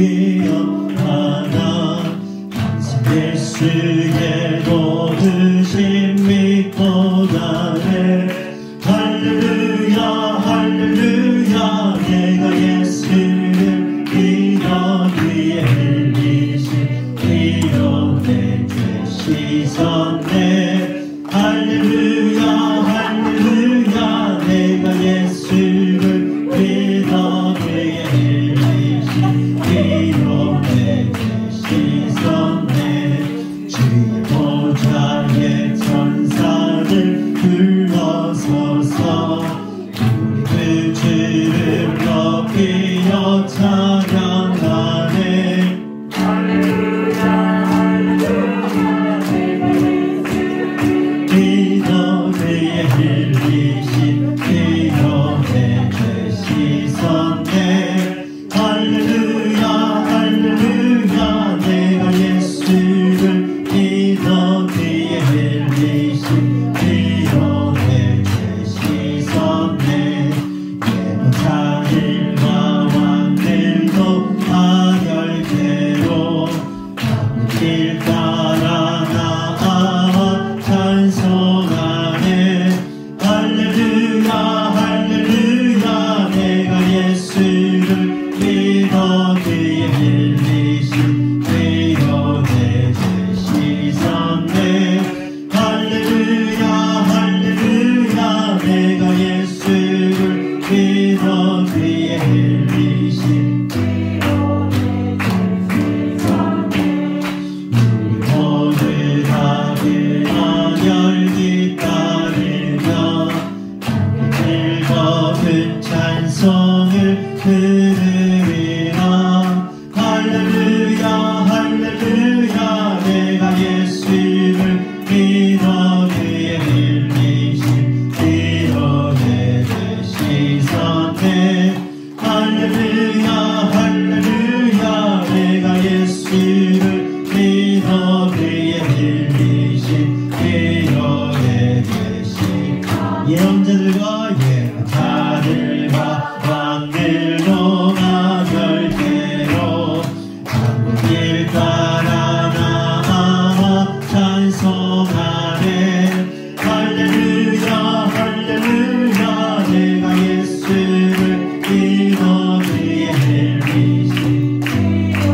기억하나 항상 예수의 도우심 믿고 가네. 할렐루야 할렐루야 내가 예수를 믿어 그의 흘리신 피로 내 죄 씻었네. 할렐루야 할렐루야 내가 예수를 믿어 그의 흘리신 피로 내 죄 씻었네. 주의 보좌에 천사들 불러서서 우리 그 주를 높이어 찬양하네. 믿어 그의 흘리신 피로 내 죄 씻었네. 할렐루야 할렐루야 내가 예수를 믿어 그의 흘리신 피로 내 죄 씻었네. 예보자들과 왕들도 하열대로 길 따라 나아와 찬송하네. 할렐루야 할렐루야 내가 예수를 믿어 그의 흘리신 피로 내 죄 씻었네. 할렐루야 할렐루야 내가 예수를 믿어 그의 흘리신 피로 내 죄 씻었네. 우리 모두 다 그 언약을 따르며 즐거운 찬송을 부르리라. 할렐루야 할렐루야 내가 예수를 믿어 그의 흘리신 피로 내 죄 씻었네. 할렐루야 할렐루야 내가 예수를 믿어 그의 흘리신 피로 내 죄 씻었네. 예언자들과 예언자들과 왕들도 가별대로 길 따라 나아와 찬송하네. 할렐루야 할렐루야 내가 예수를 믿어 그의 흘리신 피로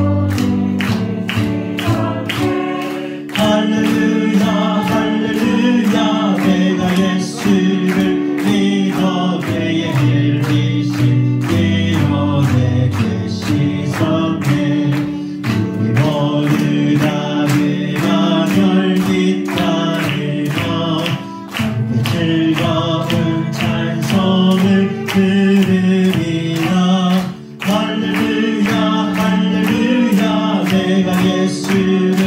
할렐루야 할렐루야 내가 예수를 믿어 그의 흘리신 피로 내 죄 씻었네. 우리 모두 다 그 언약을 따르며 함께 즐거운 찬송을 부르리라. 할렐루야 할렐루야 내가 예수를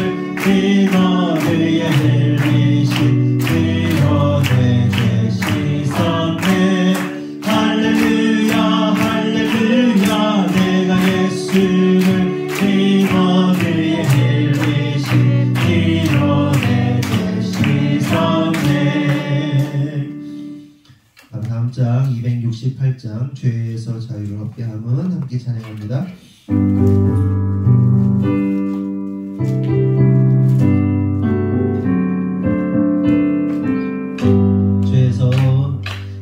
믿어 그의 흘리신 피로 내 죄 씻었네. 할렐루야 할렐루야 내가 예수를 믿어 그의 흘리신 피로 내 죄 씻었네. 다음 장 268장 죄에서 자유를 얻게 함은 함께 찬양합니다.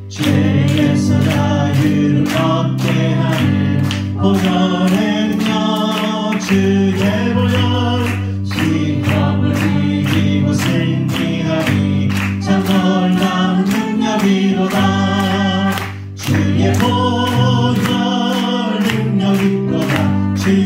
죄에서 자유를 얻게 하는 보혈은요 주의 보혈. 시험을 이기고 승리하니 참 놀라운 능력이로다. 주의 보혈 능력 있도다. 주의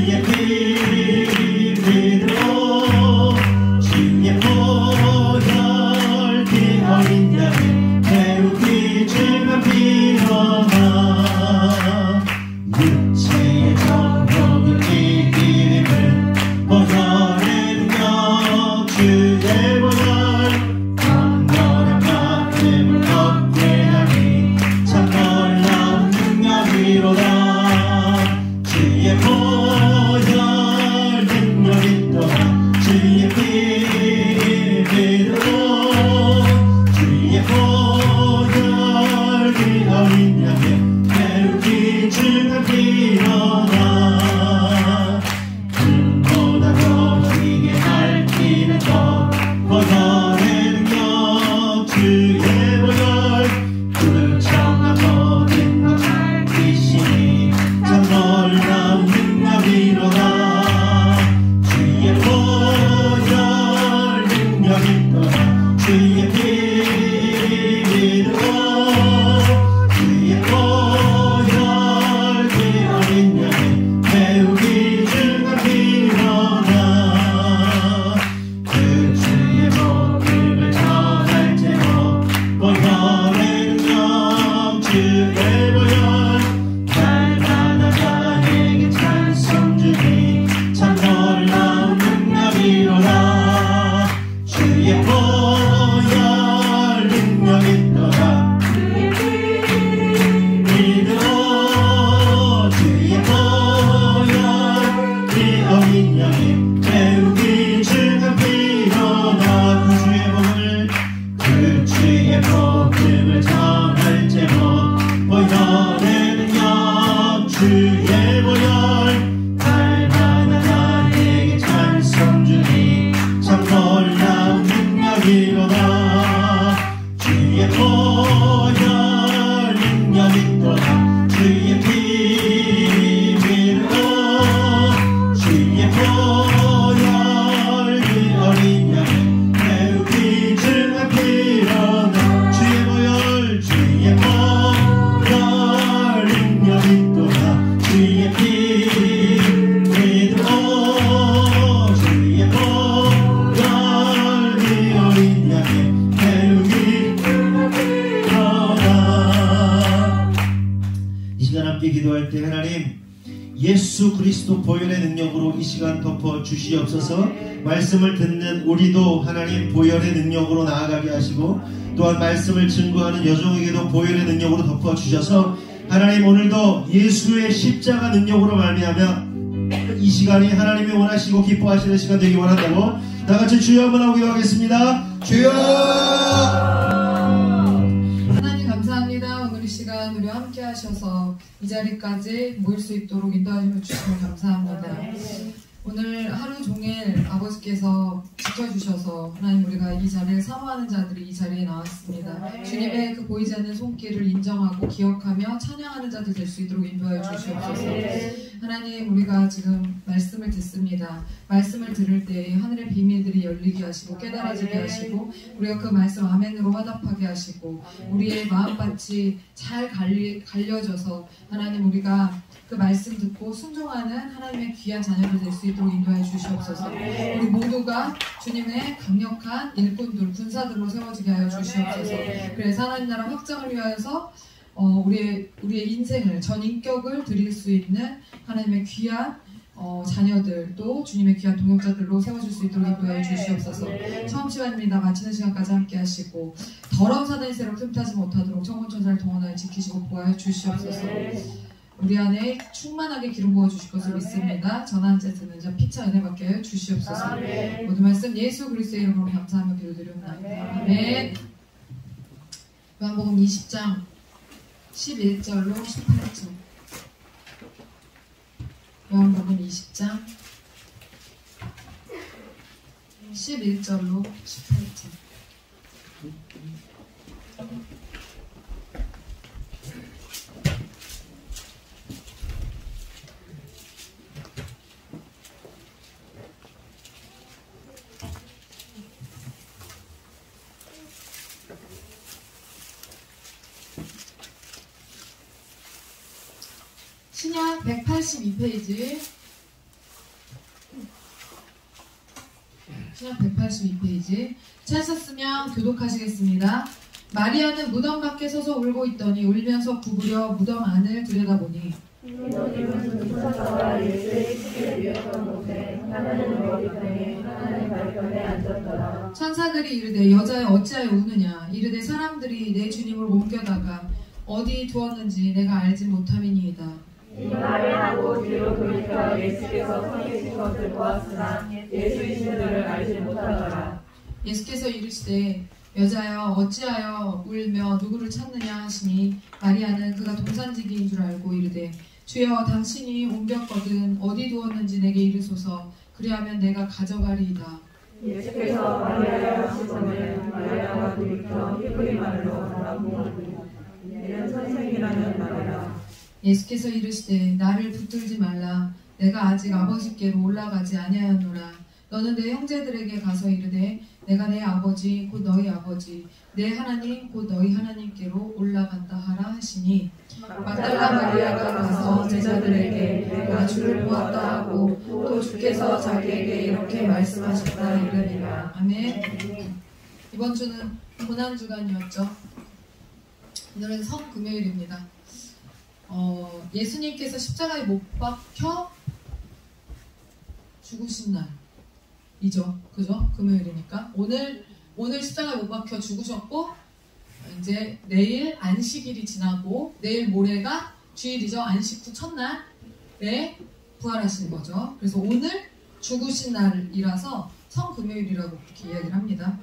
그리스도 보혈의 능력으로 이 시간 덮어 주시옵소서. 말씀을 듣는 우리도 하나님 보혈의 능력으로 나아가게 하시고 또한 말씀을 증거하는 여종에게도 보혈의 능력으로 덮어 주셔서 하나님 오늘도 예수의 십자가 능력으로 말미암아 이 시간이 하나님이 원하시고 기뻐하시는 시간 되기 원한다고 다같이 주여 한번 하고 기도하겠습니다. 주여! 하나님 감사합니다. 오늘 이 시간 우리와 함께 하셔서 이 자리까지 모일 수 있도록 인도하여 주시면 감사합니다. 오늘 하루 종일 아버지께서 지켜주셔서 하나님 우리가 이 자리를 사모하는 자들이 이 자리에 나왔습니다. 주님의 그 보이지 않는 손길을 인정하고 기억하며 찬양하는 자들 될 수 있도록 인도하여 주시옵소서. 하나님 우리가 지금 말씀을 듣습니다. 말씀을 들을 때 하늘의 비밀들이 열리게 하시고 깨달아지게 하시고 우리가 그 말씀 아멘으로 화답하게 하시고 우리의 마음밭이 잘 갈려져서 하나님 우리가 그 말씀 듣고 순종하는 하나님의 귀한 자녀들 될 수 있도록 인도해 주시옵소서. 우리 모두가 주님의 강력한 일꾼들, 군사들로 세워지게 하여 주시옵소서. 그래서 하나님 나라 확장을 위하여서 우리의 인생을, 전 인격을 드릴 수 있는 하나님의 귀한 자녀들 또 주님의 귀한 동역자들로 세워줄 수 있도록 인도해 주시옵소서. 처음 시간입니다. 마치는 시간까지 함께 하시고 더러운 사단의 세력 틈타지 못하도록 청혼천사를 동원하여 지키시고 보호하여 주시옵소서. 우리 안에 충만하게 기름 부어주실 것을 믿습니다. 전화 한 째 듣는 자 피차 은혜 받게 하여 주시옵소서. 모든 말씀 예수 그리스도의 이름으로 감사하며 기도드리옵나이다. 아멘. 요한복음 20장 11절로 18절. 요한복음 20장 11절로 18절. 신약 182페이지. 신약 182페이지. 찾으셨으면 교독하시겠습니다. 마리아는 무덤 밖에 서서 울고 있더니 울면서 구부려 무덤 안을 들여다보니 천사들이 이르되 여자여 어찌하여 우느냐. 이르되 사람들이 내 주님을 옮겨다가 어디 두었는지 내가 알지 못함이니이다. 이 말을 하고 뒤로 돌이켜 예수께서 서 계신 것을 보았으나 예수이신 줄을 알지 못하더라. 예수께서 이르시되 여자여 어찌하여 울며 누구를 찾느냐 하시니 마리아는 그가 동산지기인 줄 알고 이르되 주여 당신이 옮겼거든 어디 두었는지 내게 이르소서. 그리하면 내가 가져가리이다. 예수께서 마리아를 하시거늘 마리아가 돌이켜 히브리 말로 라보니 이는 선생이라는 말이라. 예수께서 이르시되 나를 붙들지 말라. 내가 아직 아버지께로 올라가지 아니하였노라. 너는 내 형제들에게 가서 이르되 내가 내 아버지 곧 너희 아버지 내 하나님 곧 너희 하나님께로 올라간다 하라 하시니 막달라 마리아가 가서 제자들에게 내가 주를 보았다 하고 또 주께서 자기에게 이렇게 말씀하셨다 이르니라. 아멘. 이번 주는 고난주간이었죠. 오늘은 성금요일입니다. 예수님께서 십자가에 못 박혀 죽으신 날이죠. 그죠? 금요일이니까. 오늘 십자가에 못 박혀 죽으셨고, 이제 내일 안식일이 지나고, 내일 모레가 주일이죠. 안식 후 첫날에 부활하신 거죠. 그래서 오늘 죽으신 날이라서 성금요일이라고 그렇게 이야기를 합니다.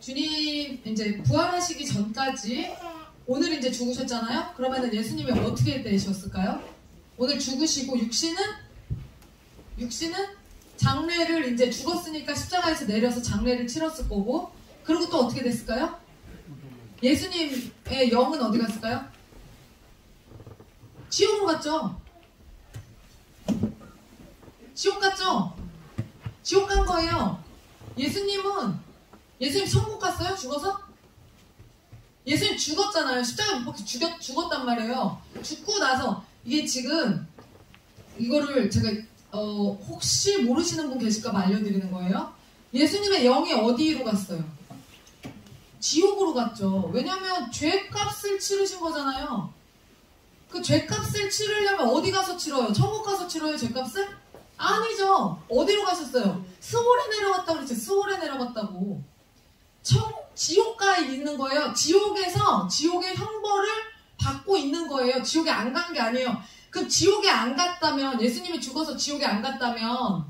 주님 이제 부활하시기 전까지 오늘 이제 죽으셨잖아요. 그러면은 예수님이 어떻게 되셨을까요? 오늘 죽으시고 육신은 장례를 이제 죽었으니까 십자가에서 내려서 장례를 치렀을 거고, 그리고 또 어떻게 됐을까요? 예수님의 영은 어디 갔을까요? 지옥으로 갔죠. 지옥 갔죠. 지옥 간 거예요. 예수님 천국 갔어요? 죽어서? 예수님 죽었잖아요. 십자가에 못 박혀 죽었단 말이에요. 죽고 나서 이게 지금 이거를 제가 혹시 모르시는 분 계실까봐 알려드리는 거예요. 예수님의 영이 어디로 갔어요? 지옥으로 갔죠. 왜냐하면 죄값을 치르신 거잖아요. 그 죄값을 치르려면 어디 가서 치러요? 천국 가서 치러요, 죄값을? 아니죠. 어디로 가셨어요? 스월에 내려갔다고 그랬죠. 스월에 내려갔다고. 지옥가에 있는 거예요. 지옥에서 지옥의 형벌을 받고 있는 거예요. 지옥에 안 간 게 아니에요. 그럼 지옥에 안 갔다면, 예수님이 죽어서 지옥에 안 갔다면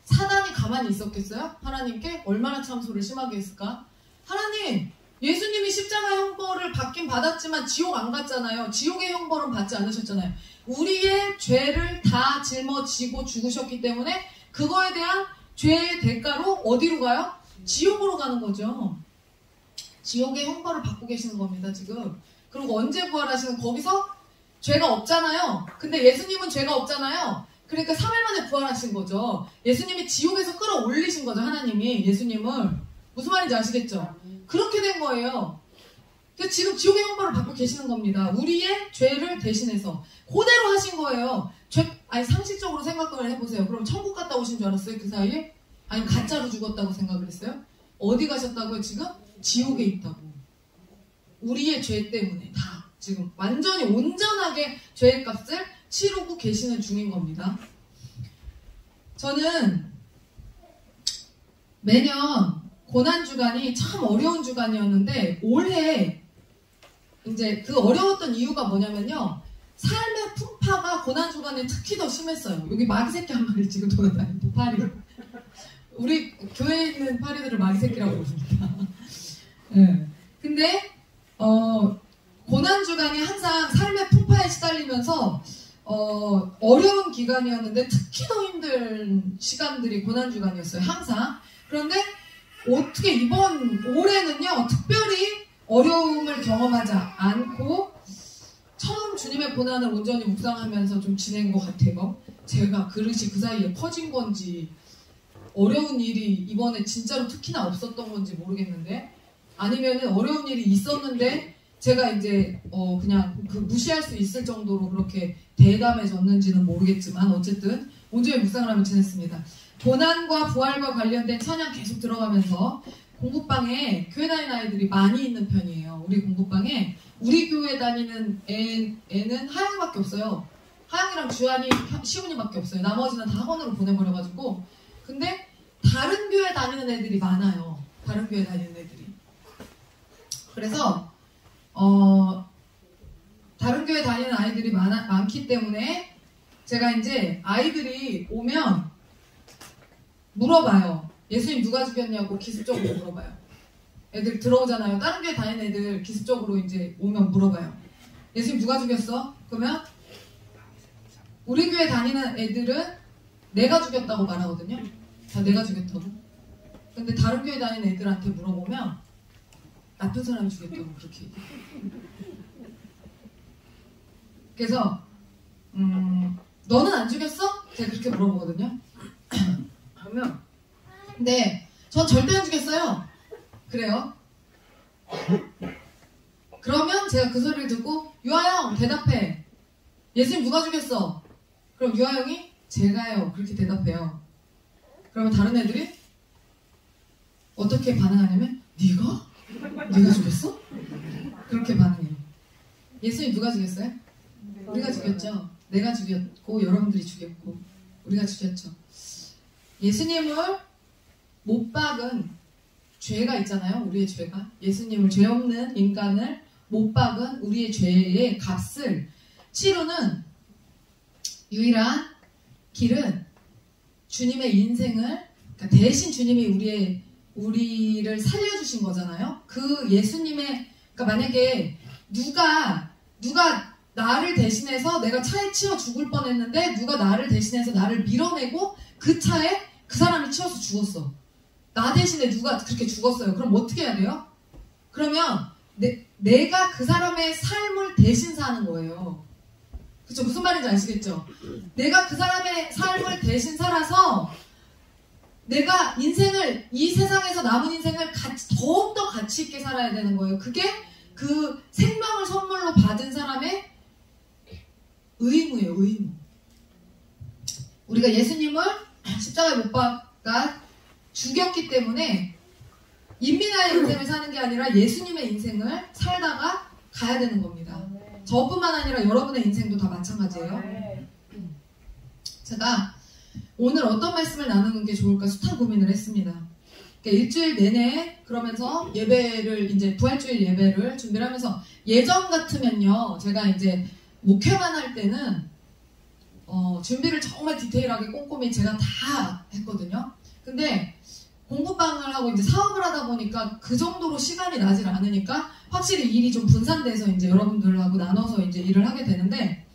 사단이 가만히 있었겠어요? 하나님께 얼마나 참소를 심하게 했을까? 하나님, 예수님이 십자가 형벌을 받긴 받았지만 지옥 안 갔잖아요. 지옥의 형벌은 받지 않으셨잖아요. 우리의 죄를 다 짊어지고 죽으셨기 때문에 그거에 대한 죄의 대가로 어디로 가요? 지옥으로 가는 거죠. 지옥의 형벌을 받고 계시는 겁니다, 지금. 그리고 언제 부활하시는? 거기서 죄가 없잖아요. 근데 예수님은 죄가 없잖아요. 그러니까 3일 만에 부활하신 거죠. 예수님이 지옥에서 끌어올리신 거죠, 하나님이. 예수님을. 무슨 말인지 아시겠죠? 그렇게 된 거예요. 그러니까 지금 지옥의 형벌을 받고 계시는 겁니다. 우리의 죄를 대신해서. 그대로 하신 거예요. 아니, 상식적으로 생각을 해보세요. 그럼 천국 갔다 오신 줄 알았어요, 그 사이에? 아니, 가짜로 죽었다고 생각을 했어요? 어디 가셨다고요, 지금? 지옥에 있다고. 우리의 죄 때문에 다 지금 완전히 온전하게 죄의 값을 치르고 계시는 중인 겁니다. 저는 매년 고난주간이 참 어려운 주간이었는데 올해 이제 그 어려웠던 이유가 뭐냐면요. 삶의 풍파가 고난주간에 특히 더 심했어요. 여기 마귀새끼 한 마리 지금 돌아다니고 파리. 우리 교회에 있는 파리들을 마귀새끼라고 부릅니다. 네. 근데 고난주간이 항상 삶의 풍파에 시달리면서 어려운 기간이었는데 특히 더 힘든 시간들이 고난주간이었어요. 항상. 그런데 어떻게 이번 올해는요. 특별히 어려움을 경험하지 않고 처음 주님의 고난을 온전히 묵상하면서 좀 지낸 것 같아요. 제가 그릇이 그 사이에 퍼진 건지 어려운 일이 이번에 진짜로 특히나 없었던 건지 모르겠는데 아니면은 어려운 일이 있었는데 제가 이제 그냥 그 무시할 수 있을 정도로 그렇게 대담해졌는지는 모르겠지만 어쨌든 온전히 묵상을 하며 지냈습니다. 고난과 부활과 관련된 찬양 계속 들어가면서 공부방에 교회 다니는 아이들이 많이 있는 편이에요. 우리 공부방에 우리 교회 다니는 애는 하영이밖에 없어요. 하영이랑 주한이, 시훈이밖에 없어요. 나머지는 다 학원으로 보내버려가지고. 근데 다른 교회 다니는 애들이 많아요. 다른 교회 다니는 애들이. 그래서 다른 교회 다니는 아이들이 많기 때문에 제가 이제 아이들이 오면 물어봐요. 예수님 누가 죽였냐고 기습적으로 물어봐요. 애들 들어오잖아요. 다른 교회 다니는 애들 기습적으로 이제 오면 물어봐요. 예수님 누가 죽였어? 그러면 우리 교회 다니는 애들은 내가 죽였다고 말하거든요. 다 내가 죽였다고. 근데 다른 교회 다니는 애들한테 물어보면 나쁜 사람이 죽였다고 그렇게 얘기해요. 그래서 너는 안 죽였어? 제가 그렇게 물어보거든요. 그러면 네, 전 절대 안 죽였어요. 그래요. 그러면 제가 그 소리를 듣고 유아형 대답해. 예수님 누가 죽였어? 그럼 유아형이 제가요. 그렇게 대답해요. 그러면 다른 애들이 어떻게 반응하냐면 네가 죽였어? 그렇게 반응해요. 예수님 누가 죽였어요? 우리가 죽였죠. 내가 죽였고 여러분들이 죽였고 우리가 죽였죠. 예수님을 못 박은 죄가 있잖아요. 우리의 죄가. 예수님을 죄 없는 인간을 못 박은 우리의 죄의 값을 치르는 유일한 길은 주님의 인생을, 그러니까 대신 주님이 우리를 살려주신 거잖아요. 그 예수님의, 그러니까 만약에 누가 나를 대신해서 내가 차에 치여 죽을 뻔했는데 누가 나를 대신해서 나를 밀어내고 그 차에 그 사람이 치여서 죽었어. 나 대신에 누가 그렇게 죽었어요. 그럼 어떻게 해야 돼요? 그러면 내가 그 사람의 삶을 대신 사는 거예요. 그쵸? 무슨 말인지 아시겠죠? 내가 그 사람의 삶을 대신 살아서 내가 인생을, 이 세상에서 남은 인생을 더욱더 가치 있게 살아야 되는 거예요. 그게 그 생명을 선물로 받은 사람의 의무예요. 의무. 우리가 예수님을 십자가에 못 박아 죽였기 때문에 인민아의 인생을 사는 게 아니라 예수님의 인생을 살다가 가야 되는 겁니다. 저뿐만 아니라 여러분의 인생도 다 마찬가지예요. 제가 오늘 어떤 말씀을 나누는 게 좋을까 숱한 고민을 했습니다. 그러니까 일주일 내내 그러면서 예배를 이제 부활주일 예배를 준비를 하면서 예전 같으면요, 제가 이제 목회만 할 때는 준비를 정말 디테일하게 꼼꼼히 제가 다 했거든요. 근데 공부방을 하고 이제 사업을 하다 보니까 그 정도로 시간이 나질 않으니까 확실히 일이 좀 분산돼서 이제 여러분들하고 나눠서 이제 일을 하게 되는데,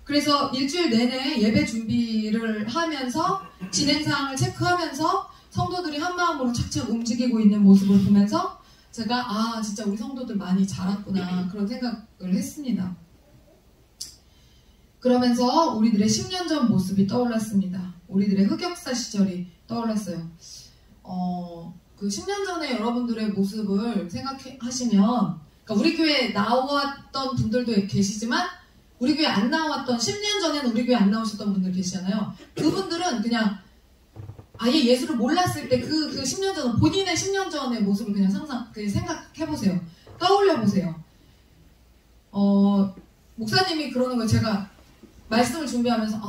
그래서 일주일 내내 예배 준비를 하면서 진행사항을 체크하면서 성도들이 한마음으로 착착 움직이고 있는 모습을 보면서 제가 진짜 우리 성도들 많이 자랐구나 그런 생각을 했습니다. 그러면서 우리들의 10년 전 모습이 떠올랐습니다. 우리들의 흑역사 시절이 떠올랐어요. 그 10년 전에 여러분들의 모습을 생각하시면, 그러니까 우리 교회에 나왔던 분들도 계시지만 우리 교회 안 나왔던 10년 전에는 우리 교회 안 나오셨던 분들 계시잖아요. 그분들은 그냥 아예 예수를 몰랐을 때 그 10년 전 본인의 10년 전의 모습을 그냥 생각해보세요. 떠올려보세요. 목사님이 그러는 거 제가 말씀을 준비하면서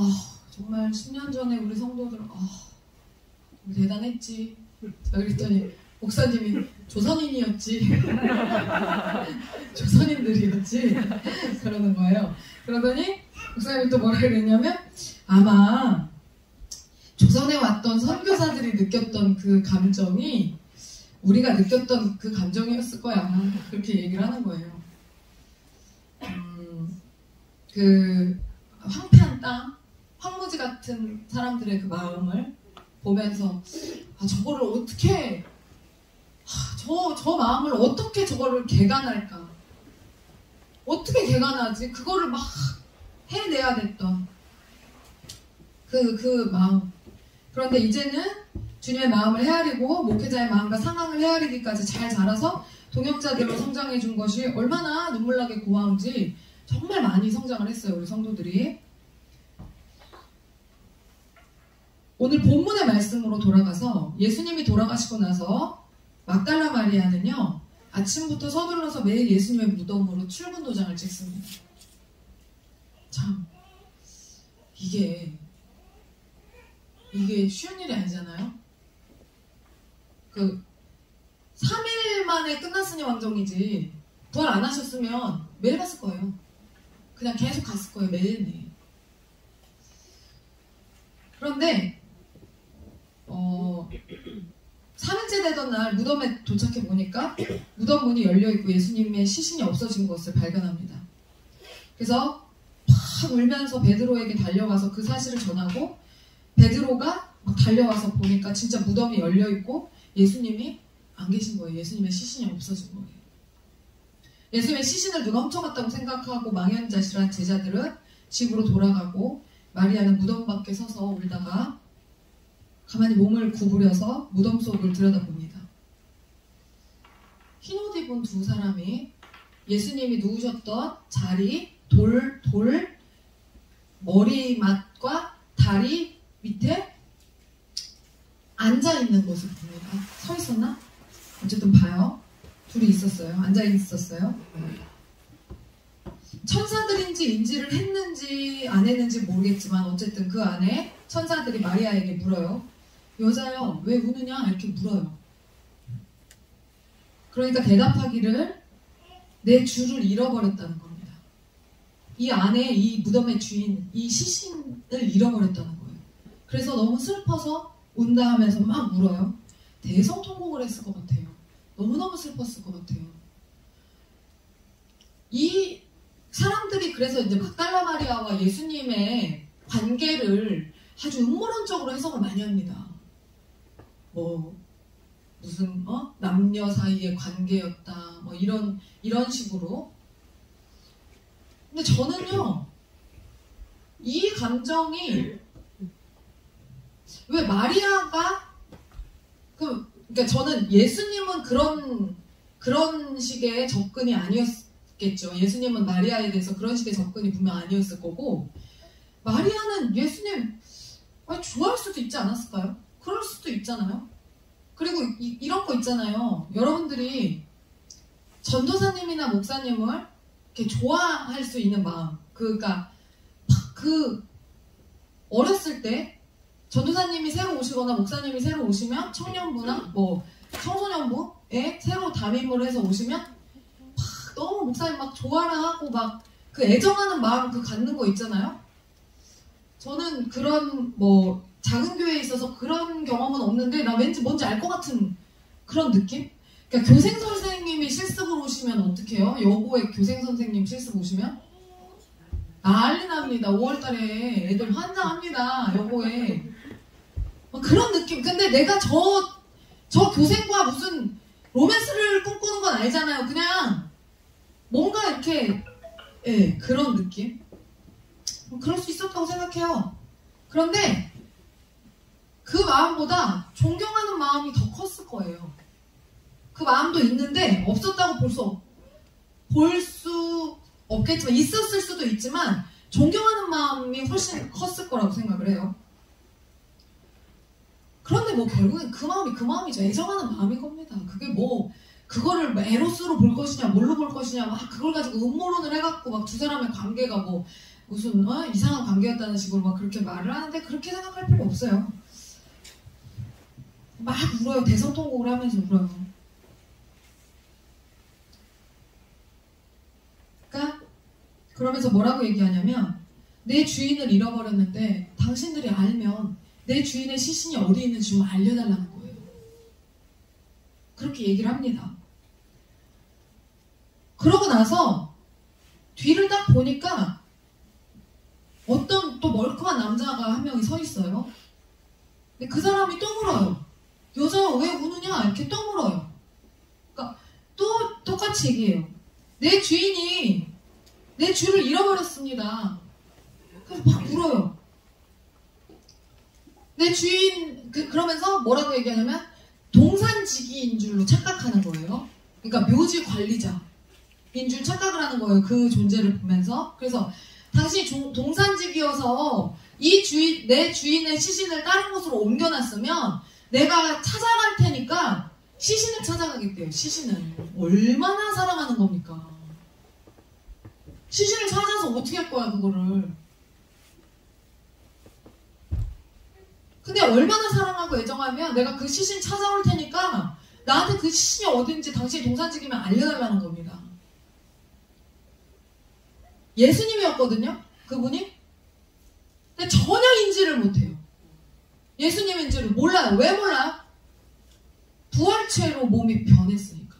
정말 10년 전에 우리 성도들 우리 대단했지. 그랬더니 목사님이 조선인이었지. 조선인들이었지. 그러는 거예요. 그러더니 목사님이 또 뭐라 그랬냐면 아마 조선에 왔던 선교사들이 느꼈던 그 감정이 우리가 느꼈던 그 감정이었을 거야. 그렇게 얘기를 하는 거예요. 그 황폐한 땅, 황무지 같은 사람들의 그 마음을 보면서 저거를 어떻게 저 마음을 어떻게 저거를 개간할까? 어떻게 개간하지? 그거를 막 해내야 됐던 그 마음. 그런데 이제는 주님의 마음을 헤아리고 목회자의 마음과 상황을 헤아리기까지 잘 자라서 동역자들로 성장해 준 것이 얼마나 눈물나게 고마운지 정말 많이 성장을 했어요, 우리 성도들이. 오늘 본문의 말씀으로 돌아가서 예수님이 돌아가시고 나서 막달라 마리아는요, 아침부터 서둘러서 매일 예수님의 무덤으로 출근 도장을 찍습니다. 참, 이게 쉬운 일이 아니잖아요. 3일 만에 끝났으니 왕정이지 부활 안 하셨으면 매일 갔을 거예요. 그냥 계속 갔을 거예요, 매일매일. 그런데 3일째 되던 날 무덤에 도착해 보니까 무덤 문이 열려있고 예수님의 시신이 없어진 것을 발견합니다. 그래서 막 울면서 베드로에게 달려가서 그 사실을 전하고, 베드로가 막 달려와서 보니까 진짜 무덤이 열려있고 예수님이 안 계신 거예요. 예수님의 시신이 없어진 거예요. 예수님의 시신을 누가 훔쳐갔다고 생각하고 망연자실한 제자들은 집으로 돌아가고, 마리아는 무덤 밖에 서서 울다가 가만히 몸을 구부려서 무덤 속을 들여다봅니다. 흰옷 입은 두 사람이 예수님이 누우셨던 자리, 돌 머리맡과 다리 밑에 앉아있는 모습 봅니다. 서 있었나? 어쨌든 봐요. 둘이 있었어요. 앉아있었어요. 천사들인지 인지를 했는지 안 했는지 모르겠지만 어쨌든 그 안에 천사들이 마리아에게 물어요. 여자여, 왜 우느냐? 이렇게 물어요. 그러니까 대답하기를 내 주를 잃어버렸다는 겁니다. 이 안에 이 무덤의 주인, 이 시신을 잃어버렸다는 거예요. 그래서 너무 슬퍼서 운다 하면서 막 울어요. 대성통곡을 했을 것 같아요. 너무너무 슬펐을 것 같아요. 이 사람들이 그래서 이제 막달라 마리아와 예수님의 관계를 아주 음모론적으로 해석을 많이 합니다. 무슨 남녀 사이의 관계였다, 이런 식으로. 근데 저는요, 이 감정이 왜 마리아가 그러니까 저는 예수님은 그런 식의 접근이 아니었겠죠. 예수님은 마리아에 대해서 그런 식의 접근이 분명 아니었을 거고, 마리아는 예수님 좋아할 수도 있지 않았을까요? 그럴 수도 있잖아요. 그리고 이런 거 있잖아요. 여러분들이 전도사님이나 목사님을 이렇게 좋아할 수 있는 마음. 그러니까 어렸을 때 전도사님이 새로 오시거나 목사님이 새로 오시면 청년부나 뭐 청소년부에 새로 담임을 해서 오시면 막 너무 목사님 막 좋아라 하고 막 그 애정하는 마음 그 갖는 거 있잖아요. 저는 그런 뭐 작은 교회에 있어서 그런 경험은 없는데 나 왠지 뭔지 알 것 같은 그런 느낌? 그러니까 교생 선생님이 실습을 오시면 어떡해요? 여고의 교생 선생님 실습 오시면 난리 납니다. 5월달에 애들 환장합니다. 여고에 그런 느낌. 근데 내가 저 교생과 무슨 로맨스를 꿈꾸는 건 아니잖아요. 그냥 뭔가 이렇게 그런 느낌. 그럴 수 있었다고 생각해요. 그런데 그 마음보다 존경하는 마음이 더 컸을 거예요. 그 마음도 있는데 없었다고 볼 수 없겠지만 있었을 수도 있지만 존경하는 마음이 훨씬 컸을 거라고 생각을 해요. 그런데 뭐 결국엔 그 마음이 그 마음이죠. 애정하는 마음인 겁니다. 그게 뭐 그거를 에로스로 볼 것이냐 뭘로 볼 것이냐 막 그걸 가지고 음모론을 해갖고 막 두 사람의 관계가 뭐 무슨 이상한 관계였다는 식으로 막 그렇게 말을 하는데 그렇게 생각할 필요 없어요. 막 울어요. 대성통곡을 하면서 울어요. 그러니까 그러면서 뭐라고 얘기하냐면 내 주인을 잃어버렸는데 당신들이 알면 내 주인의 시신이 어디 있는지 좀 알려달라는 거예요. 그렇게 얘기를 합니다. 그러고 나서 뒤를 딱 보니까 어떤 또 멀쩡한 남자가 한 명이 서 있어요. 근데 그 사람이 또 물어요. 여자가 왜 우느냐? 이렇게 또 물어요. 그러니까 또 똑같이 얘기해요. 내 주인이 내 주를 잃어버렸습니다. 그래서 막 울어요. 내 주인 그러면서 뭐라고 얘기하냐면 동산지기인 줄로 착각하는 거예요. 그러니까 묘지 관리자인 줄 착각을 하는 거예요. 그 존재를 보면서. 그래서 당신이 동산지기여서 내 주인의 시신을 다른 곳으로 옮겨놨으면 내가 찾아갈 테니까 시신을 찾아가겠대요. 시신을 얼마나 사랑하는 겁니까? 시신을 찾아서 어떻게 할 거야 그거를. 근데 얼마나 사랑하고 애정하면 내가 그 시신 찾아올 테니까 나한테 그 시신이 어딘지 당신이 동산지기면 알려달라는 겁니다. 예수님이었거든요. 그분이. 근데 전혀 인지를 못해요. 예수님인지를 몰라요. 왜 몰라요? 부활체로 몸이 변했으니까.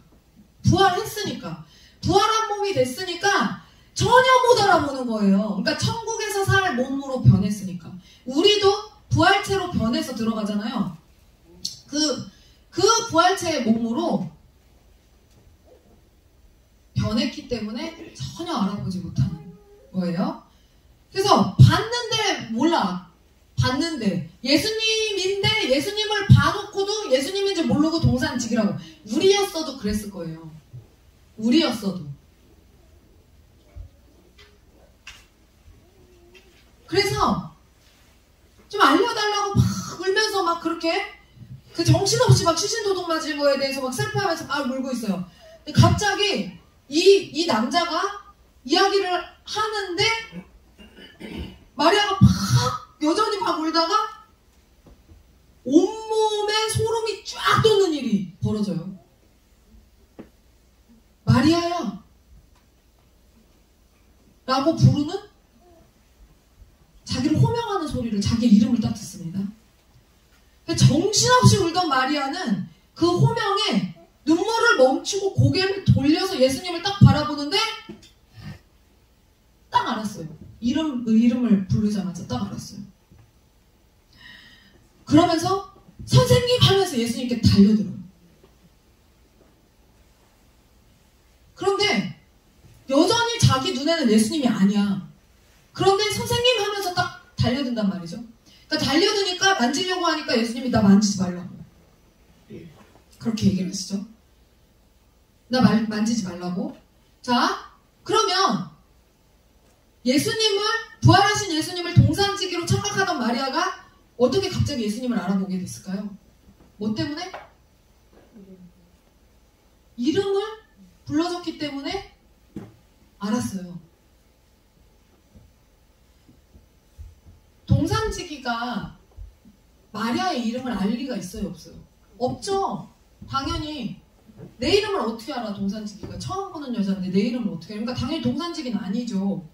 부활했으니까. 부활한 몸이 됐으니까 전혀 못 알아보는 거예요. 그러니까 천국에서 살 몸으로 변했으니까. 우리도 부활체로 변해서 들어가잖아요. 그 부활체의 몸으로 변했기 때문에 전혀 알아보지 못하는 거예요. 그래서 봤는데 몰라. 봤는데 예수님인데 예수님을 봐놓고도 예수님인지 모르고 동산지기라고. 우리였어도 그랬을 거예요. 우리였어도. 그래서 좀 알려달라고 막 울면서 막 그렇게 그 정신없이 막 시신도둑 맞은 거에 대해서 막 슬퍼하면서 막 울고 있어요. 근데 갑자기 이 남자가 이야기를 하는데 마리아가 막 여전히 막 울다가 온몸에 소름이 쫙 돋는 일이 벌어져요. 마리아야 라고 부르는 자기를 호명하는 소리를 자기 이름을 딱 듣습니다. 정신없이 울던 마리아는 그 호명에 눈물을 멈추고 고개를 돌려서 예수님을 딱 바라보는데 딱 알았어요. 이름을 부르자마자 딱 알았어요. 그러면서 선생님 하면서 예수님께 달려들어요. 그런데 여전히 자기 눈에는 예수님이 아니야. 그런데 선생님 하면서 딱 달려든단 말이죠. 그러니까 달려드니까 만지려고 하니까 예수님이 나 만지지 말라고. 그렇게 얘기를 하시죠. 나 만지지 말라고. 자, 그러면 부활하신 예수님을 동산지기로 착각하던 마리아가 어떻게 갑자기 예수님을 알아보게 됐을까요? 뭐 때문에? 이름을 불러줬기 때문에 알았어요. 동산지기가 마리아의 이름을 알 리가 있어요, 없어요? 없죠. 당연히 내 이름을 어떻게 알아? 동산지기가 처음 보는 여자인데 내 이름을 어떻게 알아? 그러니까 당연히 동산지기는 아니죠.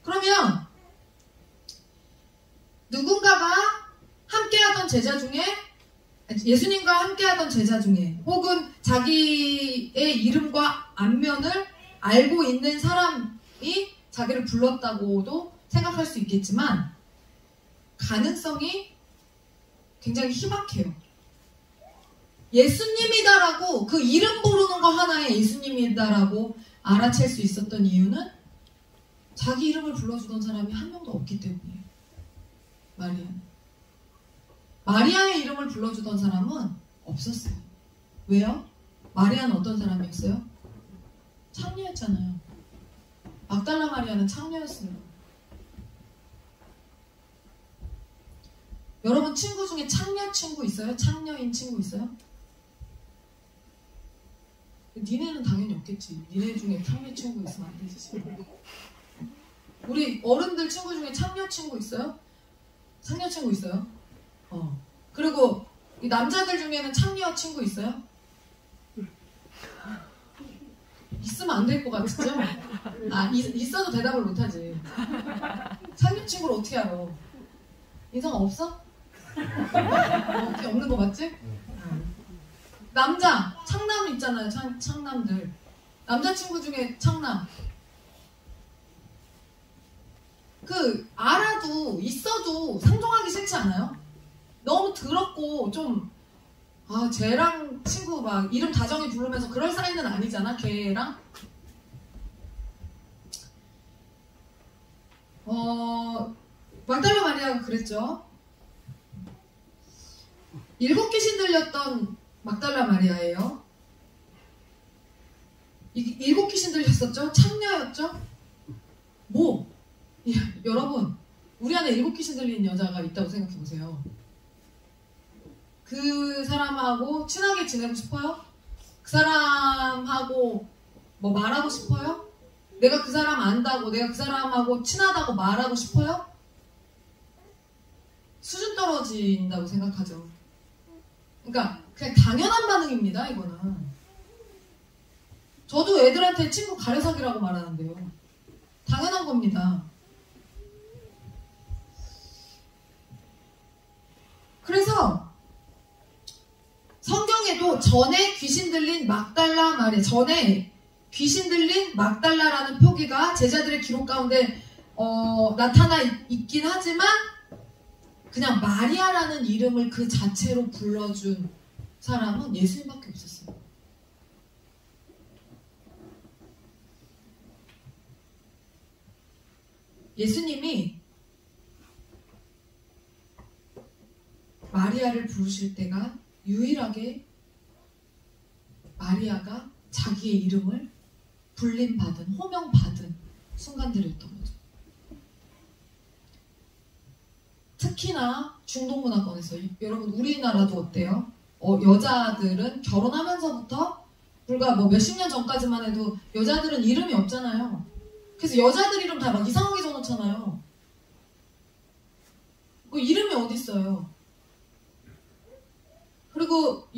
그러면 누군가가 함께하던 제자 중에, 예수님과 함께하던 제자 중에, 혹은 자기의 이름과 안면을 알고 있는 사람이 자기를 불렀다고도 생각할 수 있겠지만 가능성이 굉장히 희박해요. 예수님이다라고, 그 이름 부르는 거 하나에 예수님이다라고 알아챌 수 있었던 이유는 자기 이름을 불러주던 사람이 한 명도 없기 때문이에요. 마리아는. 마리아의 이름을 불러주던 사람은 없었어요. 왜요? 마리아는 어떤 사람이었어요? 창녀였잖아요. 막달라 마리아는 창녀였어요. 여러분 친구 중에 창녀 친구 있어요? 창녀인 친구 있어요? 니네는 당연히 없겠지. 니네 중에 창녀 친구 있으면 안 되지. 우리 어른들 친구 중에 창녀 친구 있어요? 창녀 친구 있어요? 그리고 이 남자들 중에는 창녀 친구 있어요? 있으면 안 될 것 같죠? 있어도 대답을 못하지. 창녀 친구를 어떻게 알아? 인상 없어? 어떻게 없는 거 맞지? 남자, 창남 있잖아요. 창남들. 남자친구 중에 창남. 알아도, 있어도 상종하기 싫지 않아요? 너무 더럽고, 좀, 쟤랑 친구 막, 이름 다정히 부르면서 그럴 사이는 아니잖아, 걔랑? 막달라 마리아가 그랬죠. 7 귀신 들렸던 막달라 마리아예요. 7 귀신 들렸었죠? 창녀였죠? 여러분, 우리 안에 7 귀신 들린 여자가 있다고 생각해보세요. 그 사람하고 친하게 지내고 싶어요? 그 사람하고 뭐 말하고 싶어요? 내가 그 사람 안다고, 내가 그 사람하고 친하다고 말하고 싶어요? 수준 떨어진다고 생각하죠. 그러니까 그냥 당연한 반응입니다, 이거는. 저도 애들한테 친구 가려사기라고 말하는데요. 당연한 겁니다. 그래서 성경에도 전에 귀신 들린 막달라 마리아, 전에 귀신 들린 막달라라는 표기가 제자들의 기록 가운데 나타나 있긴 하지만 그냥 마리아라는 이름을 그 자체로 불러준 사람은 예수님밖에 없었어요. 예수님이 마리아를 부르실 때가 유일하게 마리아가 자기의 이름을 불림받은, 호명받은 순간들이었던 거죠. 특히나 중동문화권에서, 여러분 우리나라도 어때요? 여자들은 결혼하면서부터 불과 뭐 몇십 년 전까지만 해도 여자들은 이름이 없잖아요. 그래서 여자들 이름 다 막 이상하게 써놓잖아요. 이름이 어딨어요? 그리고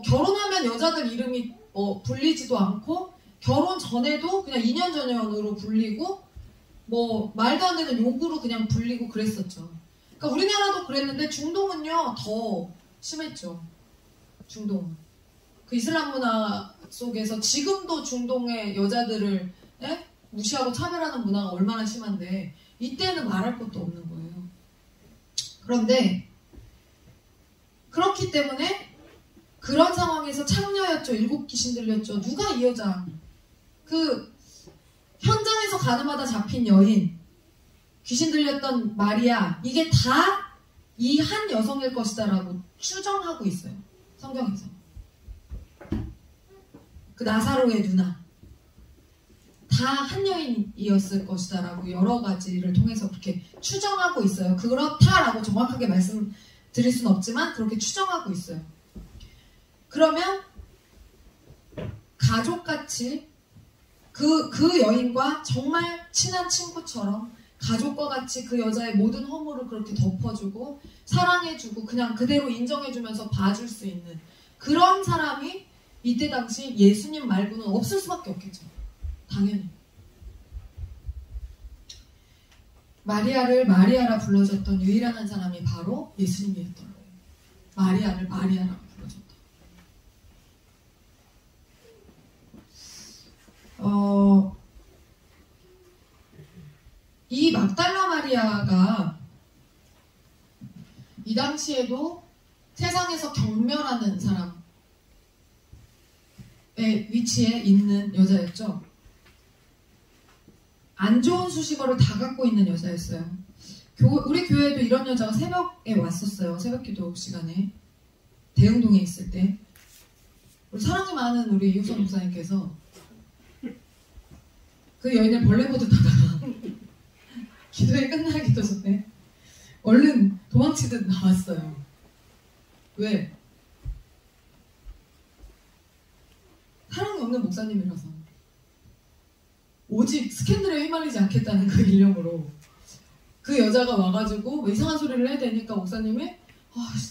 결혼하면 여자들 이름이 불리지도 않고, 결혼 전에도 그냥 2년 전으로 불리고, 뭐 말도 안 되는 욕으로 그냥 불리고 그랬었죠. 그러니까 우리나라도 그랬는데 중동은요 더 심했죠. 중동은 그 이슬람 문화 속에서 지금도 중동의 여자들을 무시하고 차별하는 문화가 얼마나 심한데 이때는 말할 것도 없는 거예요. 그런데 그렇기 때문에 그런 상황에서 창녀였죠. 7 귀신 들렸죠. 누가 이 여자, 그 현장에서 가늠하다 잡힌 여인, 귀신 들렸던 마리아, 이게 다 이 한 여성일 것이다 라고 추정하고 있어요. 성경에서. 그 나사로의 누나 다 한 여인이었을 것이다 라고 여러 가지를 통해서 그렇게 추정하고 있어요. 그렇다라고 정확하게 말씀드릴 수는 없지만 그렇게 추정하고 있어요. 그러면 가족같이 그 여인과 정말 친한 친구처럼 가족과 같이 그 여자의 모든 허물을 그렇게 덮어주고 사랑해주고 그냥 그대로 인정해주면서 봐줄 수 있는 그런 사람이 이때 당시 예수님 말고는 없을 수밖에 없겠죠. 당연히. 마리아를 마리아라 불러줬던 유일한 한 사람이 바로 예수님이었던 거예요. 마리아를 마리아라고 불러줬다. 이 막달라 마리아가 이 당시에도 세상에서 경멸하는 사람의 위치에 있는 여자였죠. 안 좋은 수식어를 다 갖고 있는 여자였어요. 우리 교회에도 이런 여자가 새벽에 왔었어요. 새벽기도 시간에 대흥동에 있을 때 우리 사랑이 많은 우리 이우선 목사님께서 그 여인을 벌레 보듯 하다가 기도회 끝나기도 전에 얼른 도망치듯 나왔어요. 왜? 사랑이 없는 목사님이라서 오직 스캔들에 휘말리지 않겠다는 그 일념으로 그 여자가 와가지고 이상한 소리를 해야 되니까 목사님이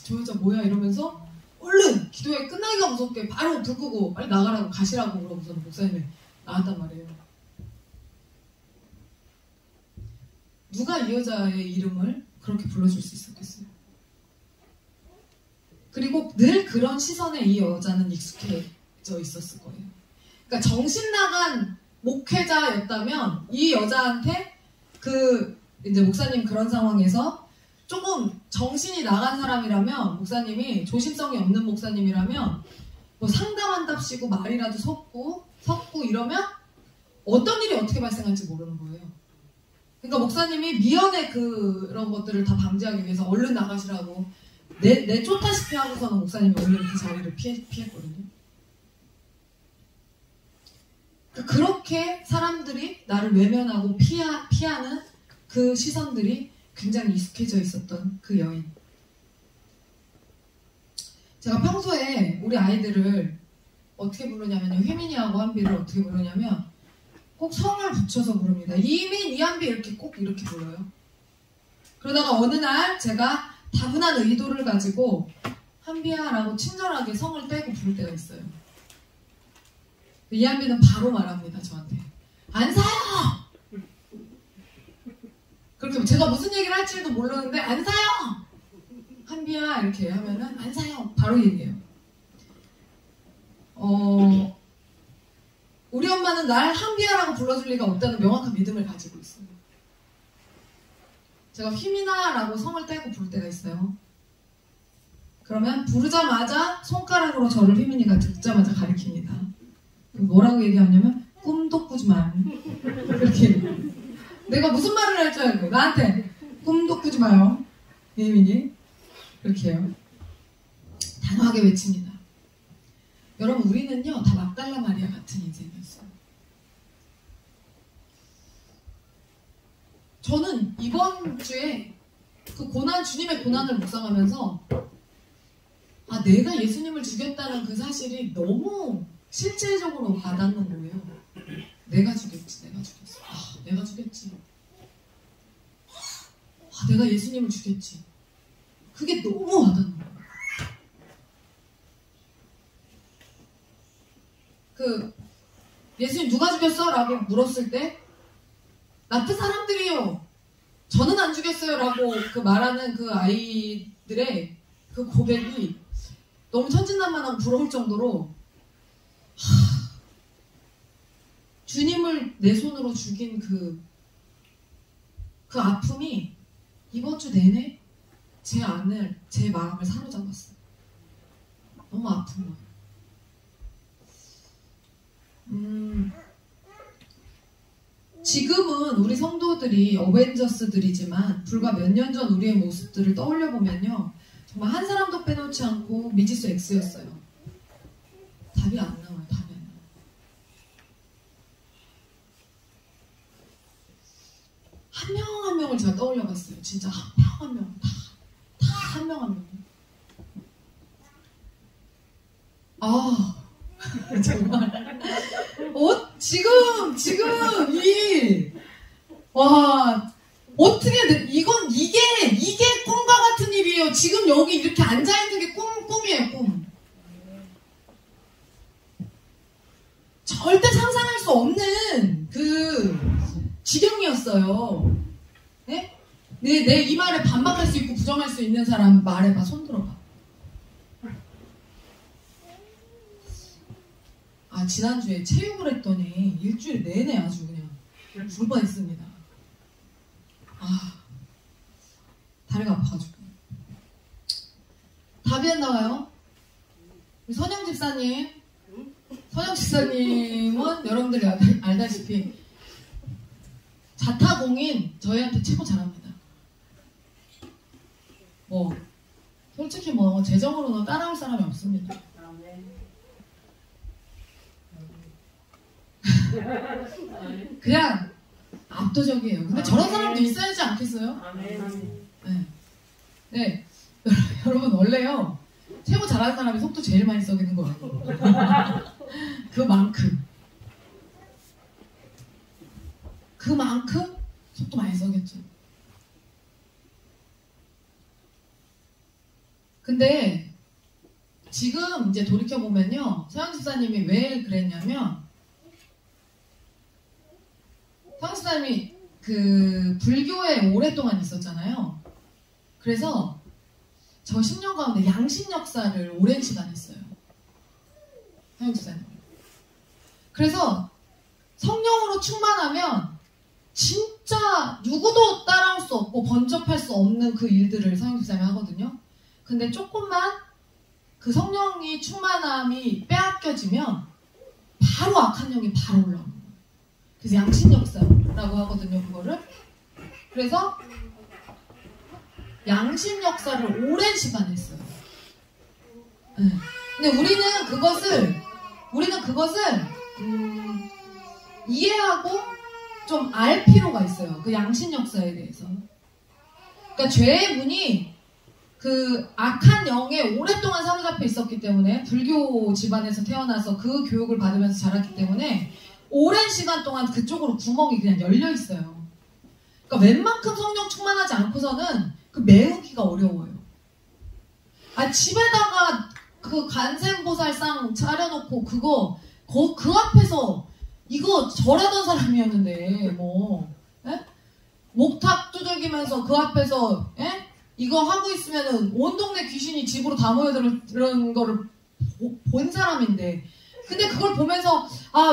저 여자 뭐야 이러면서 얼른 기도회 끝나기가 무섭게 바로 불 끄고 빨리 나가라고 가시라고 그러고서 목사님이 나왔단 말이에요. 누가 이 여자의 이름을 그렇게 불러줄 수 있었겠어요? 그리고 늘 그런 시선에 이 여자는 익숙해져 있었을 거예요. 그러니까 정신 나간 목회자였다면 이 여자한테 이제 목사님 그런 상황에서 조금 정신이 나간 사람이라면 목사님이 조심성이 없는 목사님이라면 뭐 상담한답시고 말이라도 섞고 이러면 어떤 일이 어떻게 발생할지 모르는 거예요. 그러니까 목사님이 미연에 그런 것들을 다 방지하기 위해서 얼른 나가시라고 내 쫓다시피 하고서는 목사님이 얼른 그 자리를 피했거든요. 그렇게 사람들이 나를 외면하고 피하는 그 시선들이 굉장히 익숙해져 있었던 그 여인. 제가 평소에 우리 아이들을 어떻게 부르냐면요. 휘민이하고 한비를 어떻게 부르냐면 꼭 성을 붙여서 부릅니다. 이민, 이한비 이렇게 꼭 이렇게 불러요. 그러다가 어느 날 제가 다분한 의도를 가지고 한비야라고 친절하게 성을 떼고 부를 때가 있어요. 이한비는 바로 말합니다. 저한테. 안 사요! 그렇게 제가 무슨 얘기를 할지도 모르는데 안 사요! 한비야 이렇게 하면은 안 사요! 바로 얘기해요. 우리 엄마는 날 한비야라고 불러줄 리가 없다는 명확한 믿음을 가지고 있어요. 제가 휘민아라고 성을 떼고 부를 때가 있어요. 그러면 부르자마자 손가락으로 저를 휘민이가 듣자마자 가리킵니다. 뭐라고 얘기하냐면 꿈도 꾸지 마요. 그렇게 내가 무슨 말을 할 줄 알고 나한테 꿈도 꾸지 마요. 휘민이 그렇게 해요. 단호하게 외칩니다. 여러분 우리는요 다 막달라 마리아 같은 인생이었어요. 저는 이번 주에 그 고난 주님의 고난을 묵상하면서 내가 예수님을 죽였다는 그 사실이 너무 실질적으로 와닿는 거예요. 내가 죽였지. 내가 죽였지. 내가 예수님을 죽였지. 그게 너무 와닿는 거예요. 예수님 누가 죽였어? 라고 물었을 때 나쁜 사람들이요. 저는 안 죽였어요. 라고 말하는 그 아이들의 그 고백이 너무 천진난만하고 부러울 정도로 주님을 내 손으로 죽인 그 아픔이 이번 주 내내 제 마음을 사로잡았어요. 너무 아픈 거예요. 지금은 우리 성도들이 어벤져스들이지만 불과 몇 년 전 우리의 모습들을 떠올려 보면요 정말 한 사람도 빼놓지 않고 미지수 X였어요. 답이 안 나와요. 답이 안 나와요. 한 명 한 명을 제가 떠올려 봤어요. 진짜 한 명 한 명 다 한 명 한 명. 정말 지금 지금 와, 어떻게, 이게 꿈과 같은 일이에요. 지금 여기 이렇게 앉아있는 게 꿈이에요, 꿈. 절대 상상할 수 없는 그 지경이었어요. 네? 내 이 말에 반박할 수 있고 부정할 수 있는 사람 말해봐, 손 들어봐. 아, 지난주에 체육을 했더니 일주일 내내 아주 그냥 죽을 뻔했습니다. 아, 다리가 아파가지고. 답이 안 나와요? 선영 집사님은 여러분들이 알다시피 자타공인 저희한테 최고 잘합니다. 솔직히 재정으로는 따라올 사람이 없습니다. 그냥 압도적이에요. 근데 저런 사람도 있어야지 않겠어요? 네. 여러분 원래요 최고 잘하는 사람이 속도 제일 많이 썩이는 거예요. 그만큼 속도 많이 썩였죠. 근데 지금 이제 돌이켜보면요, 서영 집사님이 왜 그랬냐면, 서영 집사님이 그 불교에 오랫동안 있었잖아요. 그래서 저 10년 가운데 양신 역사를 오랜 시간 했어요, 서영 집사님. 그래서 성령으로 충만하면 진짜 누구도 따라올 수 없고 번접할 수 없는 그 일들을 서영 집사님이 하거든요. 근데 조금만 그 성령이 충만함이 빼앗겨지면 바로 악한 영이 바로 올라오는 거예요. 그래서 양신 역사라고 하거든요, 그거를. 그래서 양신 역사를 오랜 시간 했어요. 네. 근데 우리는 그것을 이해하고 좀 알 필요가 있어요, 그 양신 역사에 대해서. 그러니까 죄의 문이 그 악한 영에 오랫동안 사로잡혀 있었기 때문에, 불교 집안에서 태어나서 그 교육을 받으면서 자랐기 때문에 오랜 시간 동안 그쪽으로 구멍이 그냥 열려 있어요. 그러니까 웬만큼 성령 충만하지 않고서는 그 메우기가 어려워요. 집에다가 그 간센보살상 차려놓고 그 앞에서 이거 절하던 사람이었는데 목탁 두들기면서 그 앞에서 이거 하고 있으면은 온 동네 귀신이 집으로 다 모여드는 거를 본 사람인데, 근데 그걸 보면서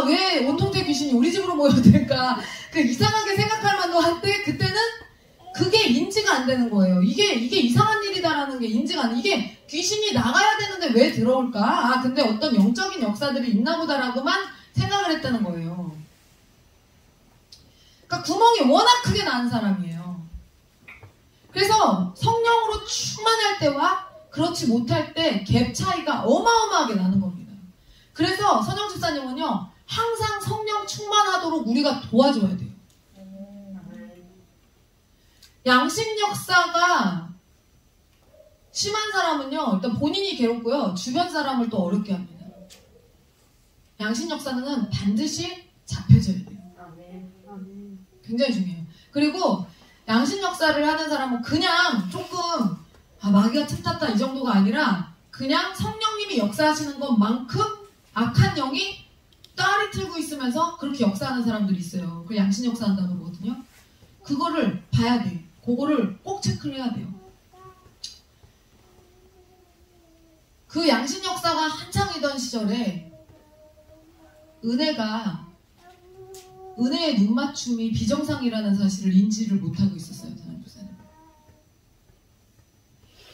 왜 온 동네 귀신이 우리 집으로 모여들까, 그 이상하게 생각할 만도 한데, 그때는 그게 인지가 안 되는 거예요. 이게 이상한 일이다라는 게 인지가 안 돼. 이게 귀신이 나가야 되는데 왜 들어올까? 근데 어떤 영적인 역사들이 있나 보다라고만 생각을 했다는 거예요. 그러니까 구멍이 워낙 크게 나는 사람이에요. 그래서 성령으로 충만할 때와 그렇지 못할 때 갭 차이가 어마어마하게 나는 겁니다. 그래서 선영 집사님은요, 항상 성령 충만하도록 우리가 도와줘야 돼요. 양심 역사가 심한 사람은요, 일단 본인이 괴롭고요, 주변 사람을 또 어렵게 합니다. 양심 역사는 반드시 잡혀져야 돼요. 굉장히 중요해요. 그리고 양심 역사를 하는 사람은 그냥 조금 마귀가 틈탔다 이 정도가 아니라, 그냥 성령님이 역사하시는 것만큼 악한 영이 따리 틀고 있으면서 그렇게 역사하는 사람들이 있어요. 그걸 양심 역사한다고 그러거든요. 그거를 봐야 돼요. 그거를 꼭 체크를 해야 돼요. 그 양심 역사가 한창이던 시절에 은혜의 눈맞춤이 비정상이라는 사실을 인지를 못하고 있었어요, 선생님.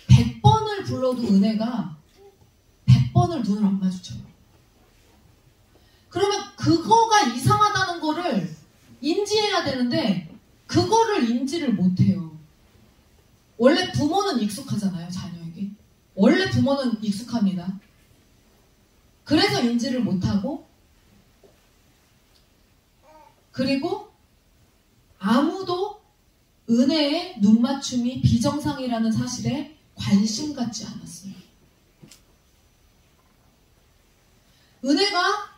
100번을 불러도 은혜가 100번을 눈을 안 마주쳐요. 그러면 그거가 이상하다는 거를 인지해야 되는데 그거를 인지를 못해요. 원래 부모는 익숙하잖아요, 자녀에게. 원래 부모는 익숙합니다. 그래서 인지를 못하고, 그리고 아무도 은혜의 눈맞춤이 비정상이라는 사실에 관심 갖지 않았어요. 은혜가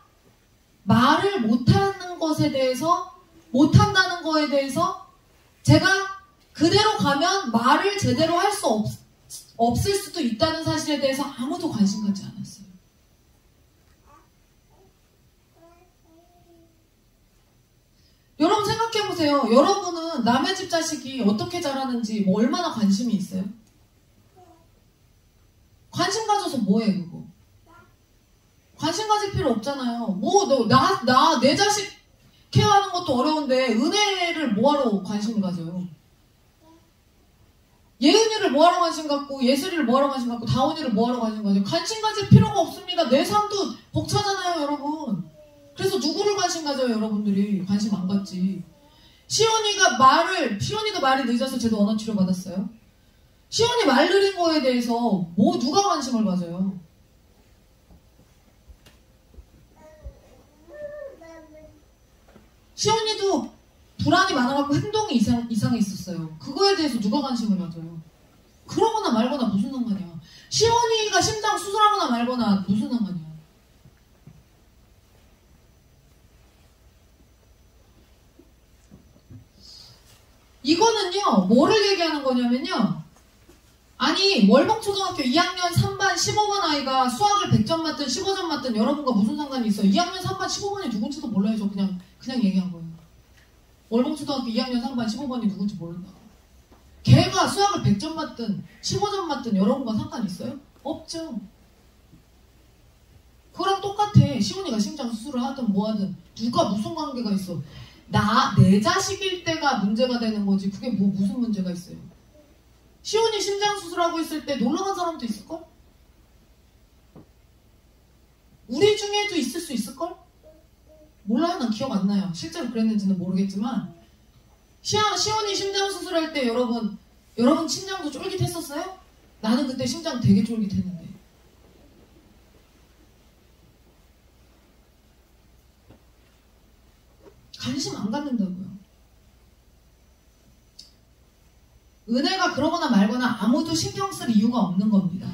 말을 못하는 것에 대해서, 못한다는 거에 대해서 제가 그대로 가면 말을 제대로 할 수 없을 수도 있다는 사실에 대해서 아무도 관심 갖지 않았어요. 여러분 생각해보세요. 여러분은 남의 집 자식이 어떻게 자라는지 뭐 얼마나 관심이 있어요? 관심 가져서 뭐해 그거? 관심 가질 필요 없잖아요. 뭐 내 자식 케어하는 것도 어려운데 은혜를 뭐하러 관심을 가져요? 예은이를 뭐하러 관심 갖고, 예슬이를 뭐하러 관심 갖고, 다원이를 뭐하러 관심 가져요? 관심 가질 필요가 없습니다. 내 삶도 벅차잖아요 여러분. 그래서 누구를 관심 가져요 여러분들이? 관심 안 갖지. 시온이가 말이 늦어서 제가 언어 치료 받았어요. 시온이 말 느린 거에 대해서 누가 관심을 가져요? 시온이도 불안이 많아갖고 행동이 이상해 있었어요. 그거에 대해서 누가 관심을 가져요? 그러거나 말거나 무슨 상관이야. 시온이가 심장 수술하거나 말거나 무슨 상관이야. 이거는요, 뭐를 얘기하는 거냐면요. 아니, 월봉초등학교 2학년 3반 15번 아이가 수학을 100점 맞든 15점 맞든 여러분과 무슨 상관이 있어요? 2학년 3반 15번이 누군지도 몰라요. 저 그냥 얘기한 거예요. 월봉초등학교 2학년 3반 15번이 누군지 모른다고. 걔가 수학을 100점 맞든 15점 맞든 여러분과 상관이 있어요? 없죠. 그거랑 똑같아. 시온이가 심장 수술을 하든 뭐하든 누가 무슨 관계가 있어. 내 자식일 때가 문제가 되는 거지. 그게 무슨 문제가 있어요. 시온이 심장 수술하고 있을 때 놀러간 사람도 있을걸? 우리 중에도 있을 수 있을걸? 몰라요. 난 기억 안 나요. 실제로 그랬는지는 모르겠지만 시온이 심장 수술할 때 여러분 심장도 쫄깃했었어요? 나는 그때 심장 되게 쫄깃했는데. 관심 안 갖는다고요. 은혜가 그러거나 말거나 아무도 신경 쓸 이유가 없는 겁니다.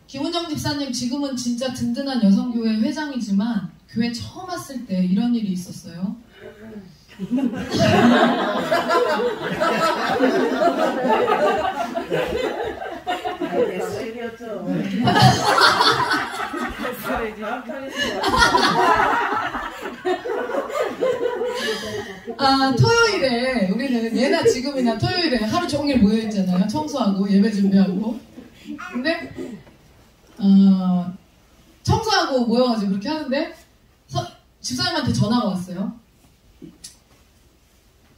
김은정 집사님 지금은 진짜 든든한 여성교회 회장이지만 교회 처음 왔을 때 이런 일이 있었어요. 토요일에 우리는 예나 지금이나 토요일에 하루 종일 모여있잖아요. 청소하고 예배 준비하고. 근데 청소하고 모여가지고 그렇게 하는데 집사님한테 전화가 왔어요.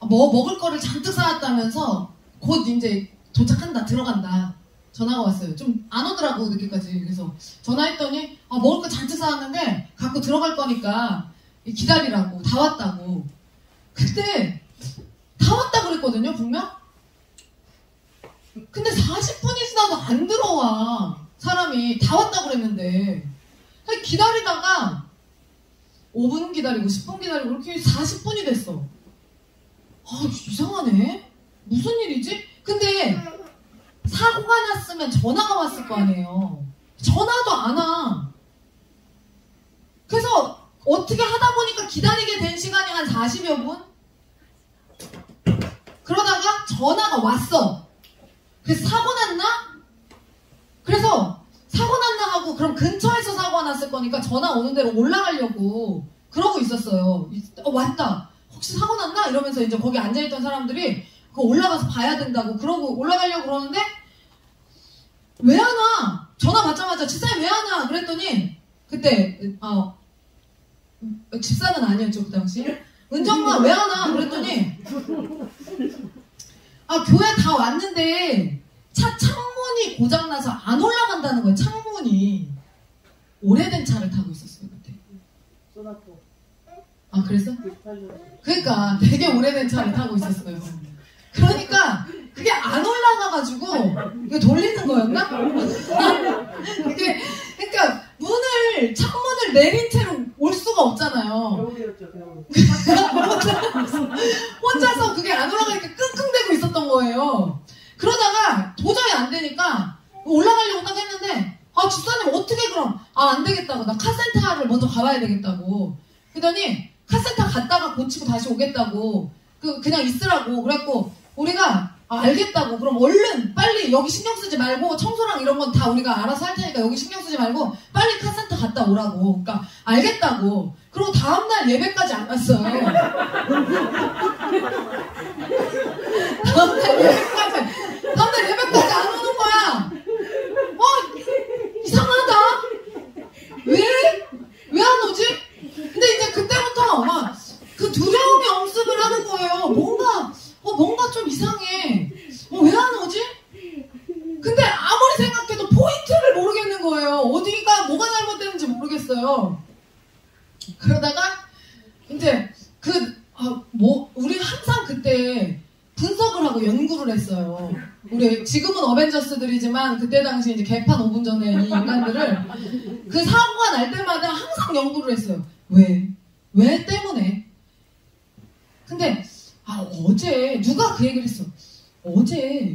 먹을 거를 잔뜩 사왔다면서 곧 이제 도착한다, 들어간다. 전화가 왔어요. 좀 안 오더라고 늦게까지. 그래서 전화했더니 먹을 거 잔뜩 사왔는데 갖고 들어갈 거니까 기다리라고. 다 왔다고. 그때 다 왔다 그랬거든요, 분명. 근데 40분이 지나도 안 들어와. 사람이 다 왔다 그랬는데. 기다리다가 5분 기다리고 10분 기다리고 이렇게 40분이 됐어. 이상하네. 무슨 일이지? 근데 사고가 났으면 전화가 왔을 거 아니에요. 전화도 안 와. 그래서 어떻게 하다 보니까 기다리게 된 시간이 한 40여 분? 그러다가 전화가 왔어. 그래서 사고 났나? 그래서 사고 났나 하고 그럼 근처에서 사고가 났을 거니까 전화 오는 대로 올라가려고 그러고 있었어요. 왔다. 혹시 사고 났나? 이러면서 이제 거기 앉아있던 사람들이 그거 올라가서 봐야 된다고 그러고 올라가려고 그러는데 왜 안 와? 전화 받자마자 집사님 왜 안 와? 그랬더니 그때 집사는 아니었죠 그 당시. 은정아 왜 안 와? 그랬더니 교회 다 왔는데 차 창문이 고장나서 안 올라간다는 거예요. 창문이. 오래된 차를 타고 있었어요 그때. 소나포. 그랬어? 그러니까 되게 오래된 차를 타고 있었어요. 그러니까 그게 안 올라가가지고 이거 돌리는 거였나? 그러니까 창문을 내린 채로 올 수가 없잖아요. 겨울이었죠, 겨울. 혼자서 그게 안 올라가니까 끙끙대고 있었던 거예요. 그러다가 도저히 안 되니까 올라가려고 딱 했는데 집사님 어떻게 그럼? 안 되겠다고. 나 카센터를 먼저 가봐야 되겠다고. 그러더니 카센터 갔다가 고치고 다시 오겠다고 그냥 있으라고 그래갖고 우리가 알겠다고 그럼 얼른 빨리 여기 신경 쓰지 말고 청소랑 이런 건 다 우리가 알아서 할 테니까 여기 신경 쓰지 말고 빨리 카센터 갔다 오라고 그러니까 알겠다고 그리고 다음날 예배까지 안 갔어요. 다음날 예배까지 안 오는 거야. 이상하다. 왜 안 오지? 근데 이제 그때부터 막 그 두려움이 엄습을 하는 거예요. 뭔가 좀 이상해. 왜 안 오지? 근데 아무리 생각해도 포인트를 모르겠는 거예요. 어디가 뭐가 잘못됐는지 모르겠어요. 그러다가 이제 우리 항상 그때 분석을 하고 연구를 했어요. 우리 지금은 어벤져스들이지만 그때 당시 이제 개판 5분 전에 이 인간들을 그 사고가 날 때마다 항상 연구를 했어요. 왜 때문에? 근데 어제 누가 그 얘기를 했어. 어제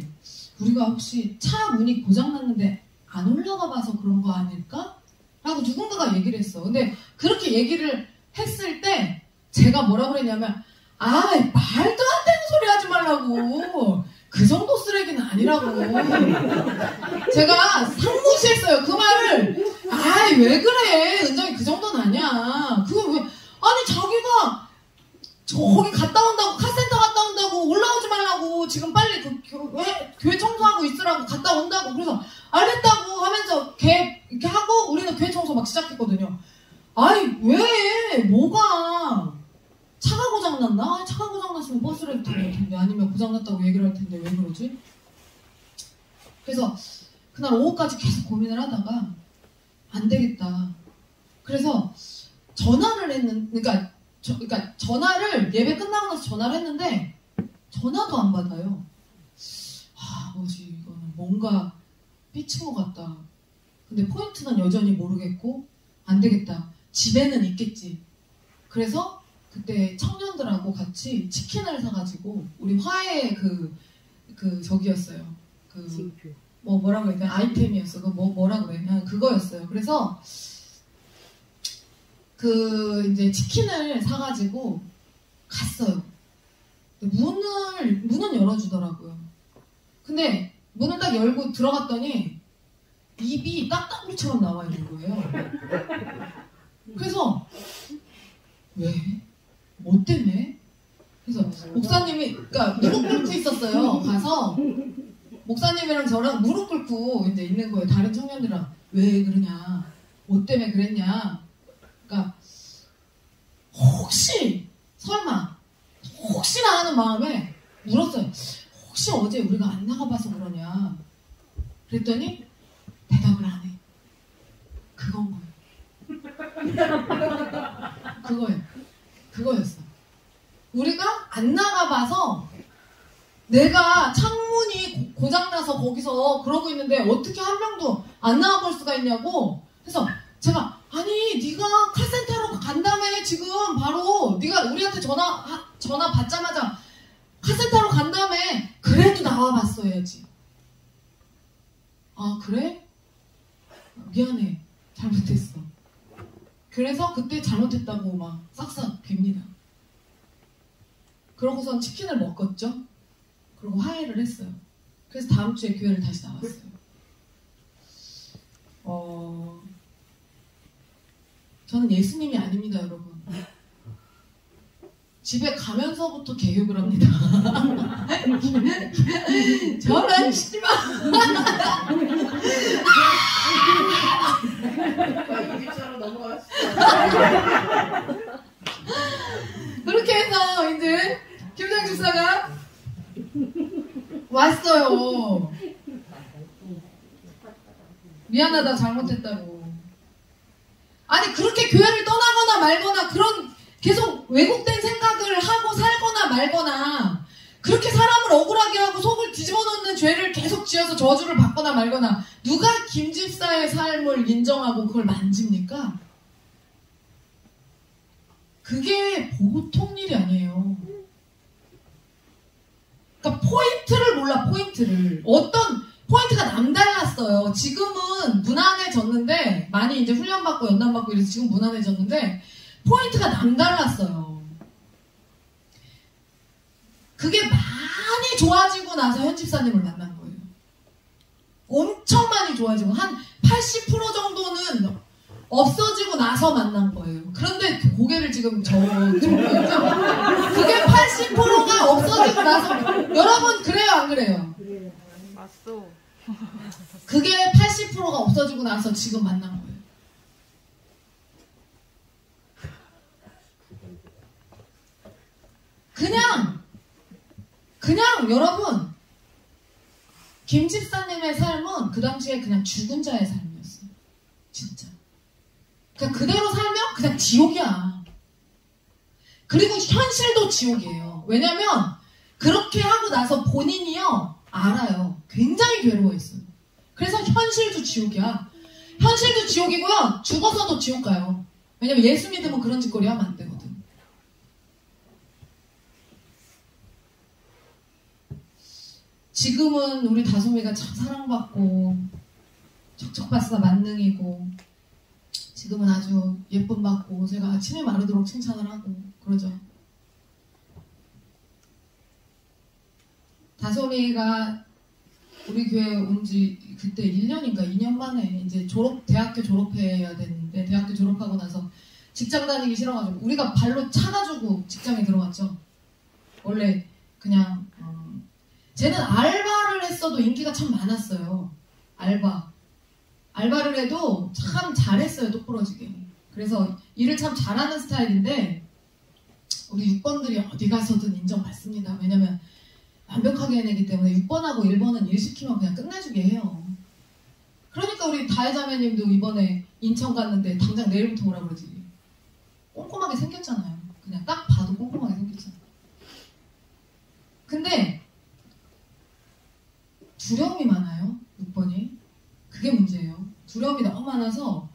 우리가 혹시 차 문이 고장났는데 안 올라가 봐서 그런 거 아닐까? 라고 누군가가 얘기를 했어. 근데 그렇게 얘기를 했을 때 제가 뭐라 그랬냐면 말도 안 되는 소리 하지 말라고. 그 정도 쓰레기는 아니라고. 제가 상무시했어요. 그 말을. 왜 그래. 은정이 그 정도는 아니야. 그거 왜. 아니 자기가 거기 갔다 온다고 카센터 갔다 온다고 올라오지 말라고 지금 빨리 교회 청소하고 있으라고 갔다 온다고 그래서 알겠다고 하면서 이렇게 하고 우리는 교회 청소 막 시작했거든요. 왜 뭐가 차가 고장났나? 차가 고장났으면 버스를 타고 올 텐데 아니면 고장났다고 얘기를 할 텐데 왜 그러지? 그래서 그날 오후까지 계속 고민을 하다가 안 되겠다. 그래서 전화를 그러니까 전화를 예배 끝나고 나서 전화를 했는데 전화도 안 받아요. 뭐지 이거는 뭔가 삐친 것 같다. 근데 포인트는 여전히 모르겠고 안 되겠다. 집에는 있겠지. 그래서 그때 청년들하고 같이 치킨을 사가지고 우리 화해 저기였어요. 뭐라고 해야 되나 아이템이었어. 뭐라고 그래? 그냥 그거였어요. 그래서 이제 치킨을 사가지고 갔어요. 문은 열어주더라고요. 근데 문을 딱 열고 들어갔더니 입이 딱따구리처럼 나와 있는 거예요. 그래서 왜? 뭐 때문에? 그래서 목사님이 그러니까 무릎 꿇고 있었어요. 가서 목사님이랑 저랑 무릎 꿇고 이제 있는 거예요. 다른 청년들이랑 왜 그러냐? 뭐 때문에 그랬냐? 그러니까 혹시나 하는 마음에 물었어요. 혹시 어제 우리가 안 나가봐서 그러냐? 그랬더니 대답을 안 해. 그건 거예요. 그거였어. 우리가 안 나가봐서 내가 창문이 고장나서 거기서 그러고 있는데 어떻게 한 명도 안 나가볼 수가 있냐고. 그래서 제가 네가 카센터로 간다며 지금 바로 네가 우리한테 전화 받자마자 카센터로 간다며 그래도 나와봤어야지. 그래? 미안해. 잘못했어. 그래서 그때 잘못했다고 막 싹싹 빕니다. 그러고선 치킨을 먹었죠. 그리고 화해를 했어요. 그래서 다음 주에 교회를 다시 나왔어요. 저는 예수님이 아닙니다, 여러분. 집에 가면서부터 개교를 합니다. 저는 씨발. 이집사로 넘어갔어. 그렇게 해서 이제 김장 집사가 왔어요. 미안하다, 잘못했다고. 아니 그렇게 교회를 떠나거나 말거나 그런 계속 왜곡된 생각을 하고 살거나 말거나 그렇게 사람을 억울하게 하고 속을 뒤집어 놓는 죄를 계속 지어서 저주를 받거나 말거나 누가 김집사의 삶을 인정하고 그걸 만집니까? 그게 보통 일이 아니에요. 그러니까 포인트를 몰라, 포인트를. 어떤 포인트가 남달랐어요. 지금은 무난해졌는데 많이 이제 훈련받고 연단받고 이래서 지금 무난해졌는데 포인트가 남달랐어요. 그게 많이 좋아지고 나서 현 집사님을 만난 거예요. 엄청 많이 좋아지고 한 80% 정도는 없어지고 나서 만난 거예요. 그런데 고개를 지금 저거죠. 그게 80%가 없어지고 나서 여러분 그래요 안 그래요? 맞소. 그게 80%가 없어지고 나서 지금 만난 거예요. 그냥 여러분 김 집사님의 삶은 그 당시에 그냥 죽은 자의 삶이었어요. 진짜. 그냥 그대로 살면 그냥 지옥이야. 그리고 현실도 지옥이에요. 왜냐면 그렇게 하고 나서 본인이요 알아요. 굉장히 괴로워했어요. 그래서 현실도 지옥이야. 현실도 지옥이고요. 죽어서도 지옥 가요. 왜냐면 예수 믿으면 그런 짓거리 하면 안 되거든. 지금은 우리 다솜이가 참 사랑받고 척척박사 만능이고 지금은 아주 예쁨 받고 제가 침이 마르도록 칭찬을 하고 그러죠. 다솜이가 우리 교회 온 지 그때 1년인가 2년 만에 이제 대학교 졸업해야 됐는데 대학교 졸업하고 나서 직장 다니기 싫어가지고 우리가 발로 차가지고 직장에 들어갔죠. 원래 그냥 쟤는 알바를 했어도 인기가 참 많았어요. 알바를 해도 참 잘했어요. 똑부러지게. 그래서 일을 참 잘하는 스타일인데 우리 6번들이 어디 가서든 인정받습니다. 왜냐면 완벽하게 해내기 때문에 6번하고 1번은 일 시키면 그냥 끝내주게 해요. 그러니까 우리 다혜자매님도 이번에 인천 갔는데 당장 내일부터 오라 그러지. 꼼꼼하게 생겼잖아요. 그냥 딱 봐도 꼼꼼하게 생겼잖아요. 근데 두려움이 많아요. 6번이. 그게 문제예요. 두려움이 너무 많아서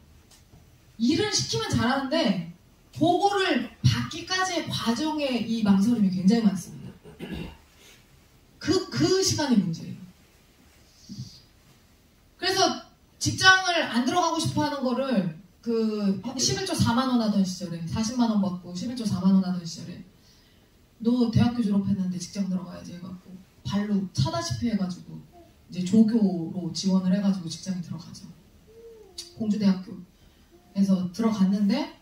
일을 시키면 잘하는데 보고를 받기까지의 과정에 이 망설임이 굉장히 많습니다. 그 시간이 문제예요. 그래서 직장을 안 들어가고 싶어 하는 거를 11조 4만원 하던 시절에 40만원 받고 11조 4만원 하던 시절에 너 대학교 졸업했는데 직장 들어가야지 해갖고 발로 차다시피 해가지고 이제 조교로 지원을 해가지고 직장에 들어가죠. 공주대학교에서 들어갔는데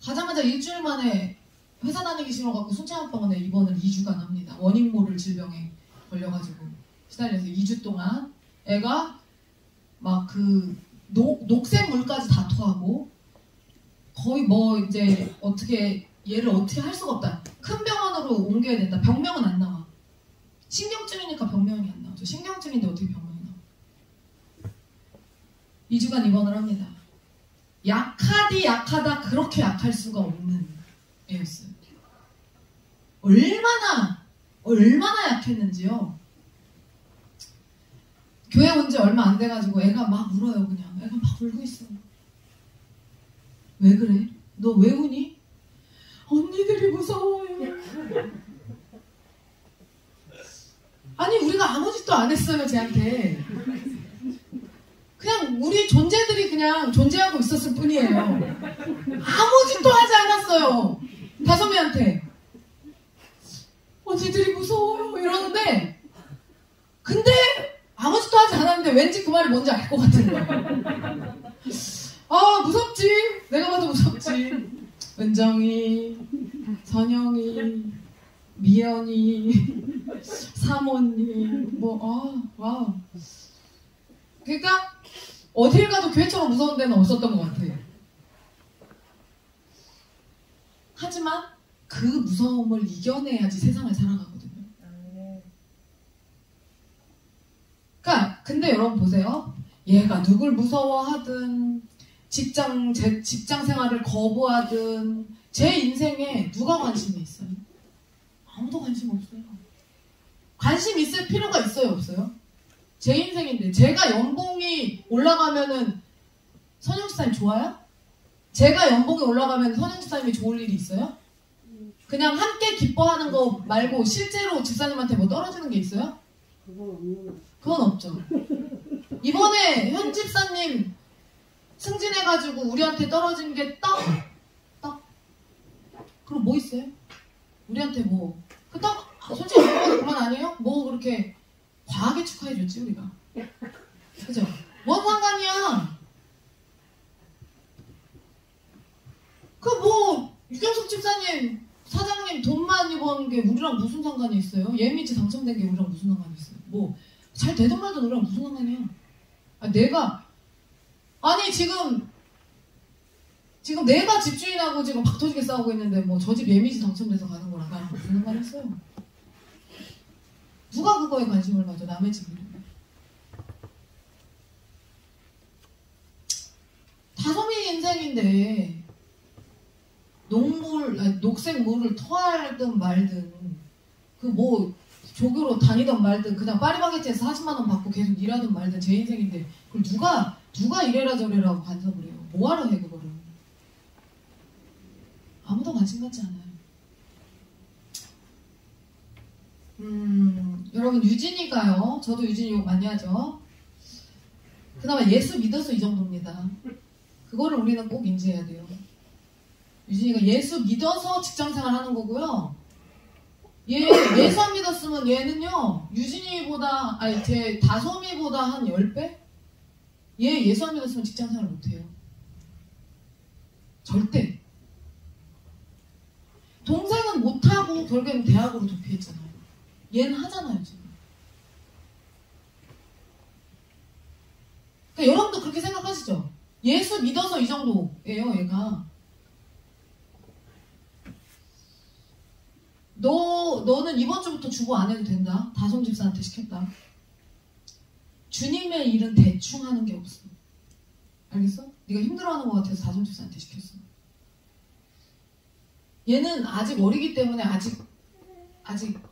가자마자 일주일 만에 회사 다니기 싫어갖고 순창병원에 입원을 2주간 합니다. 원인 모를 질병에 걸려가지고 시달려서 2주 동안 애가 막 녹색 물까지 다 토하고 거의 이제 얘를 어떻게 할 수가 없다. 큰 병원으로 옮겨야 된다. 병명은 안 나와. 신경증이니까 병명이 안 나오죠. 신경증인데 어떻게 병명이 나와. 2주간 입원을 합니다. 약하다 그렇게 약할 수가 없는 애였어요. 얼마나 약했는지요. 교회 온 지 얼마 안 돼가지고 애가 막 울어요. 그냥 애가 막 울고 있어. 왜 그래? 너 왜 우니? 언니들이 무서워요. 아니 우리가 아무 짓도 안 했어요. 쟤한테. 그냥 우리 존재들이 그냥 존재하고 있었을 뿐이에요. 아무 짓도 하지 않았어요. 다솜이한테. 언니들이 무서워요. 이러는데 근데 아무 짓도 하지 않았는데 왠지 그 말이 뭔지 알 것 같은 거야. 아 무섭지. 내가 봐도 무섭지. 은정이, 선영이, 미연이, 사모님 와. 그러니까 어딜 가도 교회처럼 무서운 데는 없었던 것 같아요. 하지만 그 무서움을 이겨내야지 세상을 살아가거든요. 그러니까 근데 여러분 보세요. 얘가 누굴 무서워하든 직장 생활을 거부하든 제 인생에 누가 관심이 있어요? 아무도 관심 없어요. 관심 있을 필요가 있어요, 없어요? 제 인생인데 제가 연봉이 올라가면은 선영 집사님 좋아요? 제가 연봉이 올라가면 선영 집사님이 좋을 일이 있어요? 그냥 함께 기뻐하는 거 말고 실제로 집사님한테 뭐 떨어지는 게 있어요? 그건 없죠. 이번에 현 집사님 승진해가지고 우리한테 떨어진 게 떡. 그럼 뭐 있어요? 우리한테 뭐 그 떡 솔직히 그건 그만 아니에요? 뭐 그렇게 과하게 축하해줬지 우리가. 그죠? 뭔 상관이야? 그 뭐 유경숙 집사님 사장님 돈 많이 버는 게 우리랑 무슨 상관이 있어요? 예미지 당첨된 게 우리랑 무슨 상관이 있어요? 뭐 잘 되든 말든 우리랑 무슨 상관이야? 아니 지금 내가 집주인하고 지금 박터지게 싸우고 있는데 뭐 저 집 예미지 당첨돼서 가는 거랑 나랑 무슨 상관 있어요? 누가 그거에 관심을 가져? 남의 집을. 다솜이 인생인데 녹색물을 토하든 말든 그 뭐 조교로 다니든 말든 그냥 파리바게트에서 40만원 받고 계속 일하든 말든 제 인생인데 그걸 누가 이래라 저래라고 간섭을 해요. 뭐하러 해 그거를. 아무도 관심 갖지 않아요. 여러분 유진이가요. 저도 유진이 욕 많이 하죠. 그나마 예수 믿어서 이 정도입니다. 그거를 우리는 꼭 인지해야 돼요. 유진이가 예수 믿어서 직장생활 하는 거고요. 예수 안 믿었으면 얘는요 유진이보다 제 다솜이보다 한 10배? 얘 예수 안 믿었으면 직장생활 못해요. 절대. 동생은 못하고 결국엔 대학으로 도피했잖아요. 얘는 하잖아요 지금. 그러니까 여러분도 그렇게 생각하시죠? 예수 믿어서 이 정도예요 얘가. 너는 이번 주부터 주고 안 해도 된다. 다솜 집사한테 시켰다. 주님의 일은 대충 하는 게 없어. 알겠어? 네가 힘들어하는 것 같아서 다솜 집사한테 시켰어. 얘는 아직 어리기 때문에 아직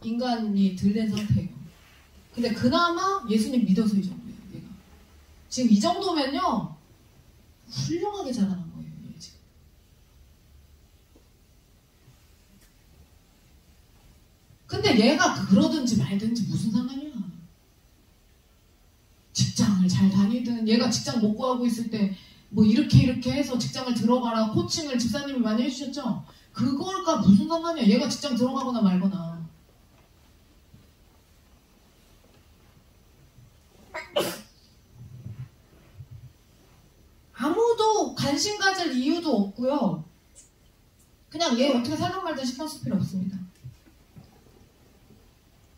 인간이 덜 된 상태예요. 근데 그나마 예수님 믿어서 이 정도예요. 얘가 지금 이 정도면요 훌륭하게 자라는 거예요. 얘 지금. 근데 얘가 그러든지 말든지 무슨 상관이야. 직장을 잘 다니든 얘가 직장 못 구하고 있을 때 뭐 이렇게 해서 직장을 들어가라 코칭을 집사님이 많이 해주셨죠? 그걸까 무슨 상관이야. 얘가 직장 들어가거나 말거나. 아무도 관심 가질 이유도 없고요. 그냥 얘 어떻게 살든 말든 신경 쓸 필요 없습니다.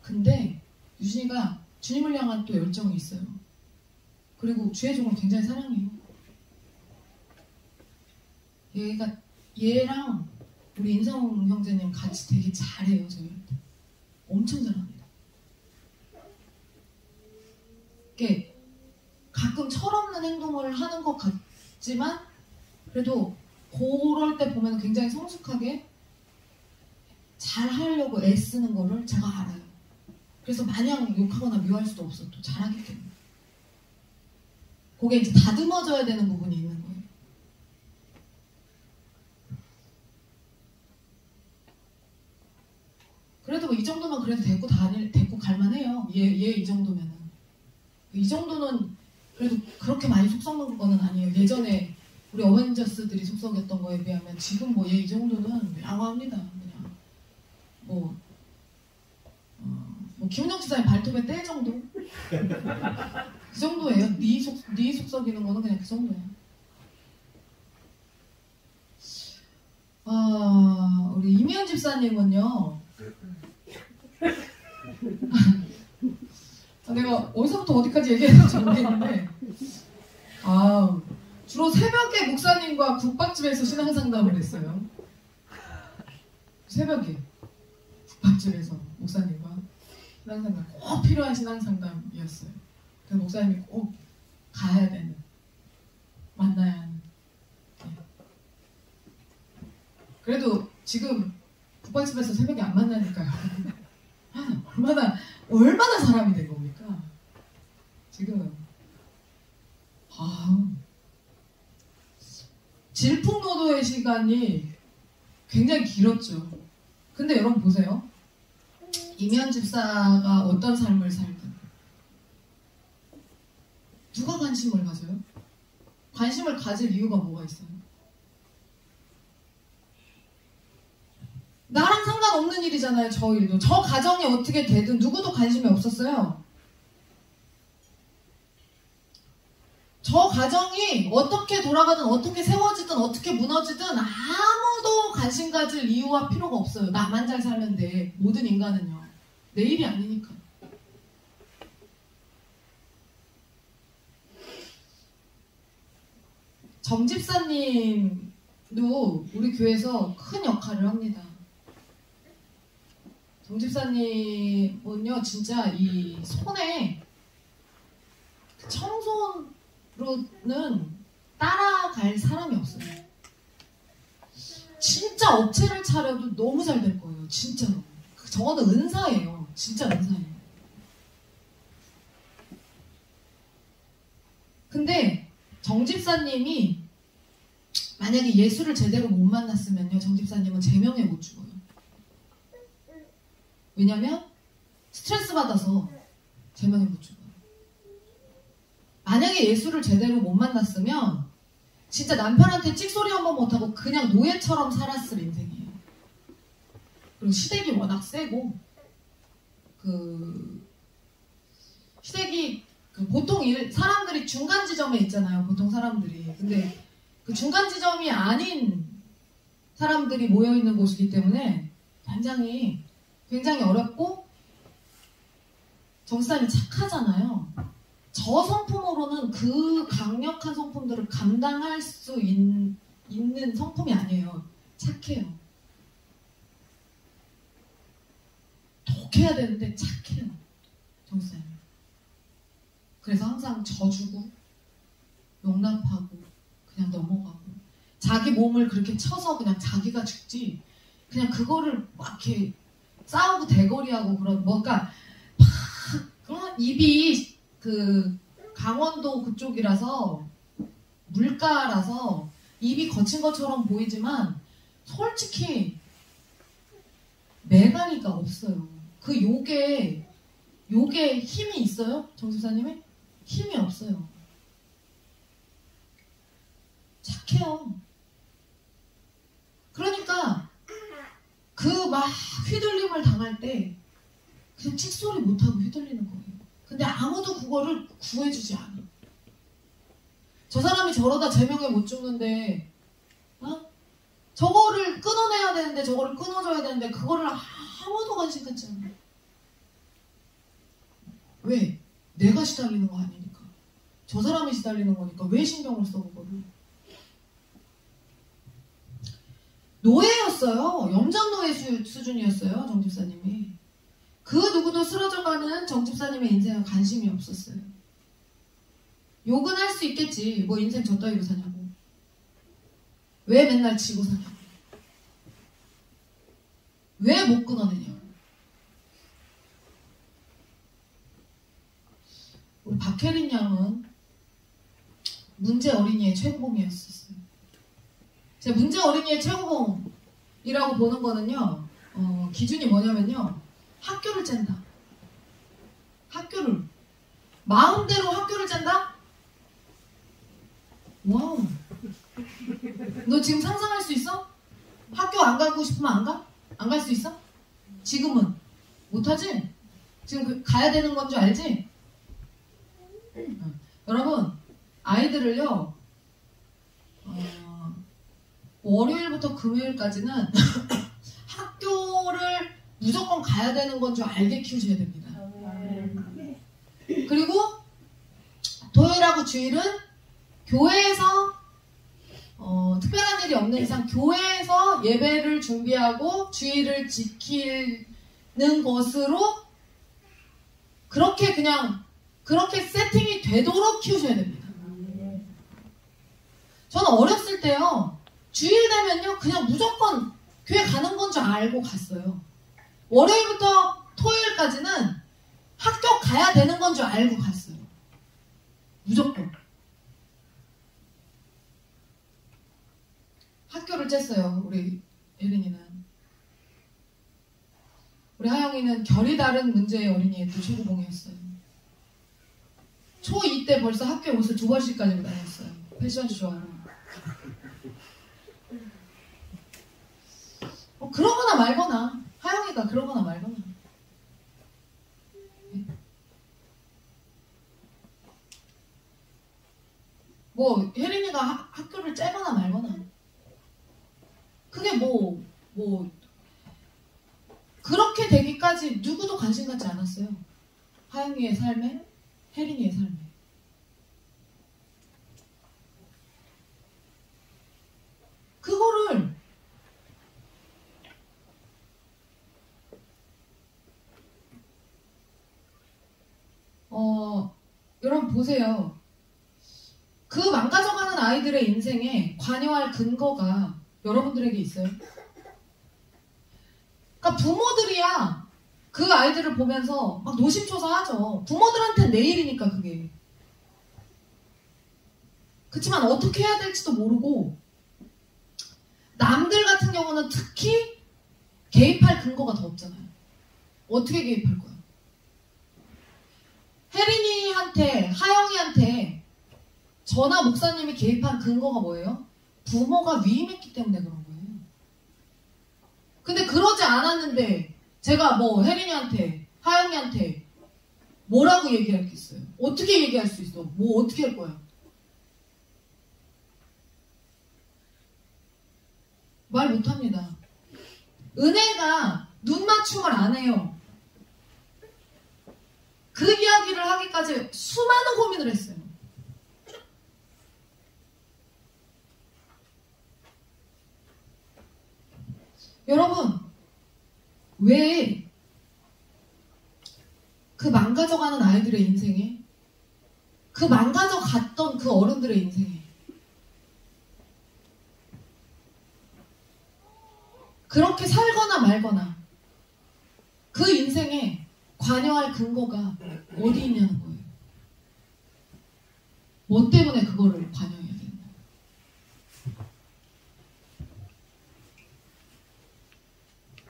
근데 유진이가 주님을 향한 또 열정이 있어요. 그리고 주의 종을 굉장히 사랑해요. 얘랑 우리 인성 형제님 같이 되게 잘해요. 저희한테 엄청 잘합니다. 이게 가끔 철없는 행동을 하는 것 같지만 그래도 그럴 때 보면 굉장히 성숙하게 잘 하려고 애쓰는 거를 제가 알아요. 그래서 마냥 욕하거나 미워할 수도 없어. 또 잘하기 때문에. 그게 이제 다듬어져야 되는 부분이 있는 거예요. 그래도 뭐 이 정도면 그래도 데리고 갈만해요. 얘 이 정도면은. 이 정도는 그래도 그렇게 많이 속 썩는 거는 아니에요. 예전에 우리 어벤져스들이 속 썩였던 거에 비하면 지금 뭐 얘 이 정도는 양호합니다. 그냥 뭐 김은영 지사의 발톱에 때 정도? 그 정도예요. 네 속 썩이는 거는 그냥 그 정도예요. 우리 이미연 집사님은요. 내가 어디서부터 어디까지 얘기했는지 모르겠는데 주로 새벽에 목사님과 국밥집에서 신앙상담을 했어요. 새벽에 국밥집에서 목사님과 신앙상담 꼭 필요한 신앙상담이었어요. 그래서 목사님이 꼭 가야 되는 만나야 하는. 그래도 지금 국밥집에서 새벽에 안 만나니까요. 얼마나 사람이 된 겁니까? 지금 질풍노도의 시간이 굉장히 길었죠. 근데 여러분 보세요. 이면 집사가 어떤 삶을 살든 누가 관심을 가져요? 관심을 가질 이유가 뭐가 있어요? 나랑 상관없는 일이잖아요. 저 일도. 저 가정이 어떻게 되든 누구도 관심이 없었어요. 저 가정이 어떻게 돌아가든 어떻게 세워지든 어떻게 무너지든 아무도 관심 가질 이유와 필요가 없어요. 나만 잘 살면 돼. 모든 인간은요. 내 일이 아니니까. 정 집사님도 우리 교회에서 큰 역할을 합니다. 정 집사님은요, 진짜 이 손에 청소로는 따라갈 사람이 없어요. 진짜 업체를 차려도 너무 잘 될 거예요. 진짜로. 저거는 은사예요. 진짜 은사예요. 근데 정 집사님이 만약에 예수를 제대로 못 만났으면요, 정 집사님은 제명에 못 죽어요. 왜냐면 스트레스 받아서 제명에 못 죽어요. 만약에 예수를 제대로 못 만났으면 진짜 남편한테 찍소리 한번 못하고 그냥 노예처럼 살았을 인생이에요. 그리고 시댁이 워낙 세고 시댁이 보통 사람들이 중간 지점에 있잖아요. 보통 사람들이. 근데 그 중간 지점이 아닌 사람들이 모여있는 곳이기 때문에 굉장히 어렵고, 정사님이 착하잖아요. 저 성품으로는 그 강력한 성품들을 감당할 수 있는 성품이 아니에요. 착해요. 독해야 되는데 착해요. 정사님. 그래서 항상 져주고 용납하고 그냥 넘어가고, 자기 몸을 그렇게 쳐서 그냥 자기가 죽지, 그냥 그거를 막 이렇게 싸우고 대거리하고 그러니까 입이 강원도 그쪽이라서 물가라서 입이 거친 것처럼 보이지만 솔직히 매가리가 없어요. 그 욕에 힘이 있어요? 정 집사님이? 힘이 없어요. 착해요. 그러니까 막 휘둘림을 당할 때 그냥 찍소리 못하고 휘둘리는 거예요. 근데 아무도 그거를 구해주지 않아. 저 사람이 저러다 제명에 못 죽는데, 저거를 끊어내야 되는데, 저거를 끊어줘야 되는데, 그거를 아무도 관심 갖지 않아. 왜? 내가 시달리는 거 아니니까. 저 사람이 시달리는 거니까 왜 신경을 써, 그거를. 노예였어요. 염전노예 수준이었어요. 정 집사님이. 그 누구도 쓰러져가는 정 집사님의 인생에 관심이 없었어요. 욕은 할 수 있겠지. 뭐 인생 저 따위로 사냐고. 왜 맨날 지고 사냐고. 왜 못 끊어내냐고. 우리 박혜린 양은 문제 어린이의 최고봉이었었어요. 제가 문제 어린이의 최고봉이라고 보는 거는요, 기준이 뭐냐면요, 학교를 짠다. 학교를. 마음대로 학교를 짠다? 와우. 너 지금 상상할 수 있어? 학교 안 가고 싶으면 안 가? 안 갈 수 있어? 지금은? 못하지? 지금 가야 되는 건 줄 알지? 여러분, 아이들을요, 월요일부터 금요일까지는 학교를 무조건 가야 되는 건 줄 알게 키우셔야 됩니다. 그리고 토요일하고 주일은 교회에서 특별한 일이 없는 이상 교회에서 예배를 준비하고 주일을 지키는 것으로 그렇게 세팅이 되도록 키우셔야 됩니다. 저는 어렸을 때요, 주일 되면요 그냥 무조건 교회 가는 건 줄 알고 갔어요. 월요일부터 토요일까지는 학교 가야 되는 건 줄 알고 갔어요. 무조건. 학교를 쬐어요. 우리 혜린이는. 우리 하영이는 결이 다른 문제의 어린이의 또 최고봉이었어요. 초2 때 벌써 학교에 옷을 2벌씩 가지고 다녔어요. 패션쇼하러. 그러거나 말거나. 하영이가 그러거나 말거나. 뭐 혜린이가 학교를 째거나 말거나. 그게 뭐 그렇게 되기까지 누구도 관심 갖지 않았어요. 하영이의 삶에, 혜린이의 삶에. 그거를 여러분 보세요. 그 망가져가는 아이들의 인생에 관여할 근거가 여러분들에게 있어요. 그러니까 부모들이야 그 아이들을 보면서 막 노심초사하죠. 부모들한테는 내일이니까 그게. 그렇지만 어떻게 해야 될지도 모르고 남들 같은 경우는 특히 개입할 근거가 더 없잖아요. 어떻게 개입할 거야? 혜린이한테, 하영이한테 전하 목사님이 개입한 근거가 뭐예요? 부모가 위임했기 때문에 그런 거예요. 근데 그러지 않았는데 제가 뭐 혜린이한테, 하영이한테 뭐라고 얘기할 게 있어요? 어떻게 얘기할 수 있어? 뭐 어떻게 할 거야? 말 못합니다. 은혜가 눈 맞춤을 안 해요. 그 이야기를 하기까지 수많은 고민을 했어요. 여러분, 왜 그 망가져가는 아이들의 인생에, 그 망가져갔던 그 어른들의 인생에 그렇게 살거나 말거나 그 인생에 관여할 근거가 어디 있냐는 거예요. 뭐 때문에 그거를 관여해야 되나?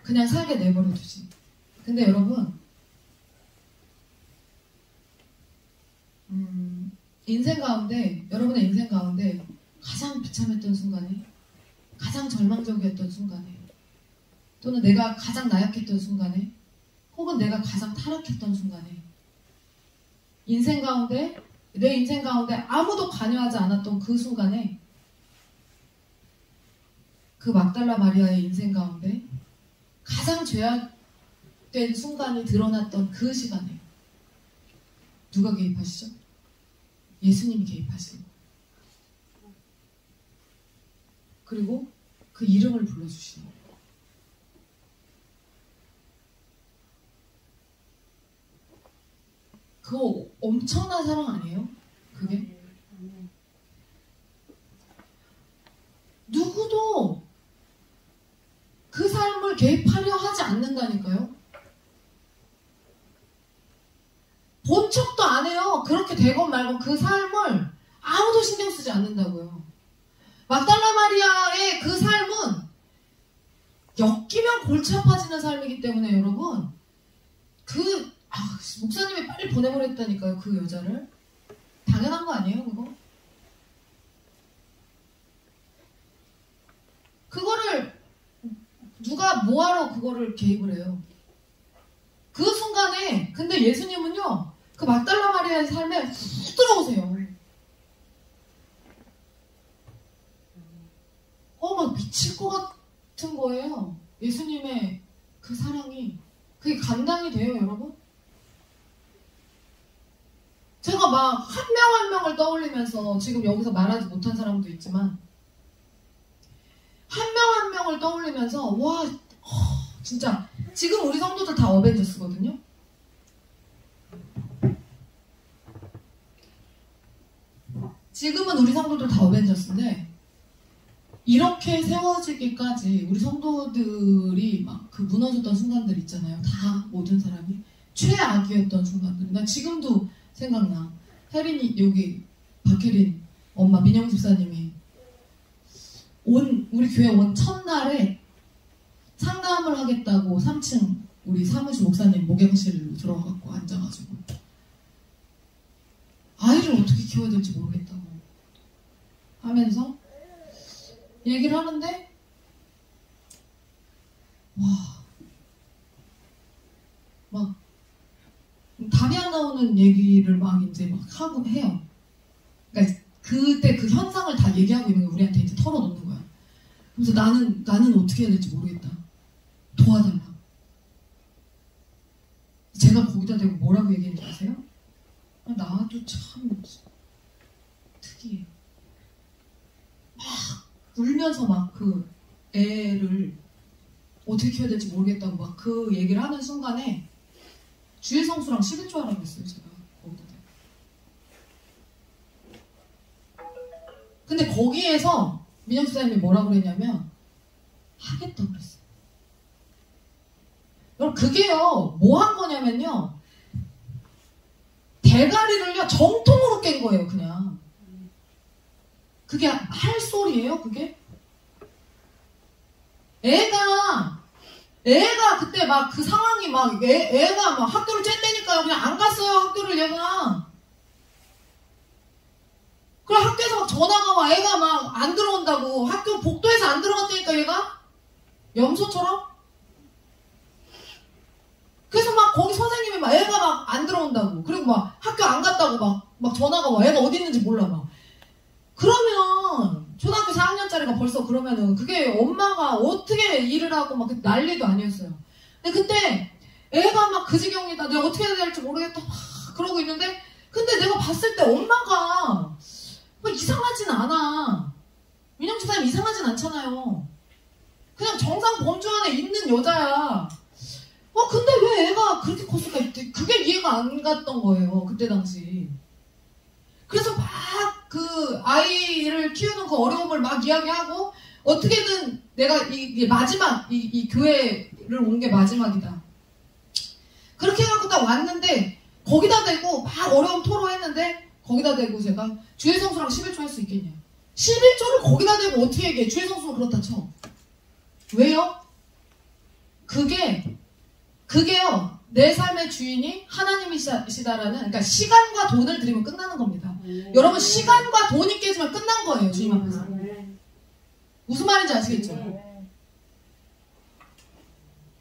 그냥 살게 내버려두지. 근데 여러분, 인생 가운데, 여러분의 인생 가운데 가장 비참했던 순간에, 가장 절망적이었던 순간에, 또는 내가 가장 나약했던 순간에, 혹은 내가 가장 타락했던 순간에, 인생 가운데, 내 인생 가운데 아무도 관여하지 않았던 그 순간에, 그 막달라 마리아의 인생 가운데 가장 죄악된 순간이 드러났던 그 시간에 누가 개입하시죠? 예수님이 개입하시고, 그리고 그 이름을 불러주시는 거예요. 그거 엄청난 사랑 아니에요? 그게? 누구도 그 삶을 개입하려 하지 않는다니까요. 본 척도 안 해요. 그렇게 되건 말건 그 삶을 아무도 신경 쓰지 않는다고요. 막달라 마리아의 그 삶은 엮이면 골치 아파지는 삶이기 때문에 여러분, 목사님이 빨리 보내버렸다니까요. 그 여자를. 당연한 거 아니에요, 그거? 그거를 누가 뭐하러 그거를 개입을 해요? 그 순간에, 근데 예수님은요, 그 막달라 마리아의 삶에 훅 들어오세요. 막 미칠 것 같은 거예요. 예수님의 그 사랑이. 그게 감당이 돼요, 여러분? 제가 막 한 명 한 명을 떠올리면서 지금 여기서 말하지 못한 사람도 있지만 한 명 한 명을 떠올리면서 와, 진짜 지금 우리 성도들 다 어벤져스거든요. 지금은 우리 성도들 다 어벤져스인데 이렇게 세워지기까지 우리 성도들이 막 그 무너졌던 순간들 있잖아요. 다 모든 사람이 최악이었던 순간들. 나 지금도 생각나. 혜린이, 여기 박혜린 엄마 민영 집사님이 우리 교회 온 첫날에 상담을 하겠다고 3층 우리 사무실 목사님 목욕실로 들어가고 앉아가지고 아이를 어떻게 키워야 될지 모르겠다고. 하면서 얘기를 하는데 막 답이 안 나오는 얘기를 막 이제 막 하고 해요. 그러니까 그때 그 현상을 다 얘기하고 있는 거 우리한테 이제 털어놓는 거야. 그래서 나는 어떻게 해야 될지 모르겠다. 도와달라. 제가 거기다 대고 뭐라고 얘기했는지 아세요? 나도 참 특이해. 막 울면서 막 그 애를 어떻게 키워야 될지 모르겠다고 막 그 얘기를 하는 순간에 주일 성수랑 11조 하라고 했어요. 제가 거기다 대고. 근데 거기에서 민영 집사님이 뭐라고 그랬냐면 하겠다고 그랬어요. 여러분 그게요 뭐 한 거냐면요 대가리를요 정통으로 깬 거예요. 그냥 그게 할 소리예요 그게? 애가 그때 막 그 상황이 막 애가 막 학교를 쬐대니까요 그냥 안 갔어요. 학교를 얘가 그래 학교에서 막 전화가 와 애가 막 안 들어온다고. 학교 복도에서 안 들어갔다니까 얘가 염소처럼. 그래서 막 거기 선생님이 막 애가 막 안 들어온다고 그리고 막 학교 안 갔다고 막 전화가 와. 애가 어디 있는지 몰라 막. 그러면 초등학교 4학년짜리가 벌써 그러면은 그게 엄마가 어떻게 일을 하고 막 난리도 아니었어요. 근데 그때 애가 막 그 지경이다. 내가 어떻게 해야 될지 모르겠다. 막 그러고 있는데 근데 내가 봤을 때 엄마가 뭐 이상하진 않아. 민영 집사님 이상하진 않잖아요. 그냥 정상 범주 안에 있는 여자야. 근데 왜 애가 그렇게 컸을까? 그게 이해가 안 갔던 거예요. 그때 당시. 그래서 막 그 아이를 키우는 그 어려움을 막 이야기하고 어떻게든 내가 이게 마지막 이 교회를 온 게 마지막이다. 그렇게 해갖고 딱 왔는데 거기다 대고 막 어려움 토로했는데 거기다 대고 제가 주일 성수랑 11조 할 수 있겠냐. 11조를 거기다 대고 어떻게 얘기해. 주일 성수는 그렇다 쳐. 왜요? 그게요 내 삶의 주인이 하나님이시다라는 그러니까 시간과 돈을 드리면 끝나는 겁니다. 여러분 시간과 돈이 깨지면 끝난 거예요. 주님 앞에서. 무슨 말인지 아시겠죠?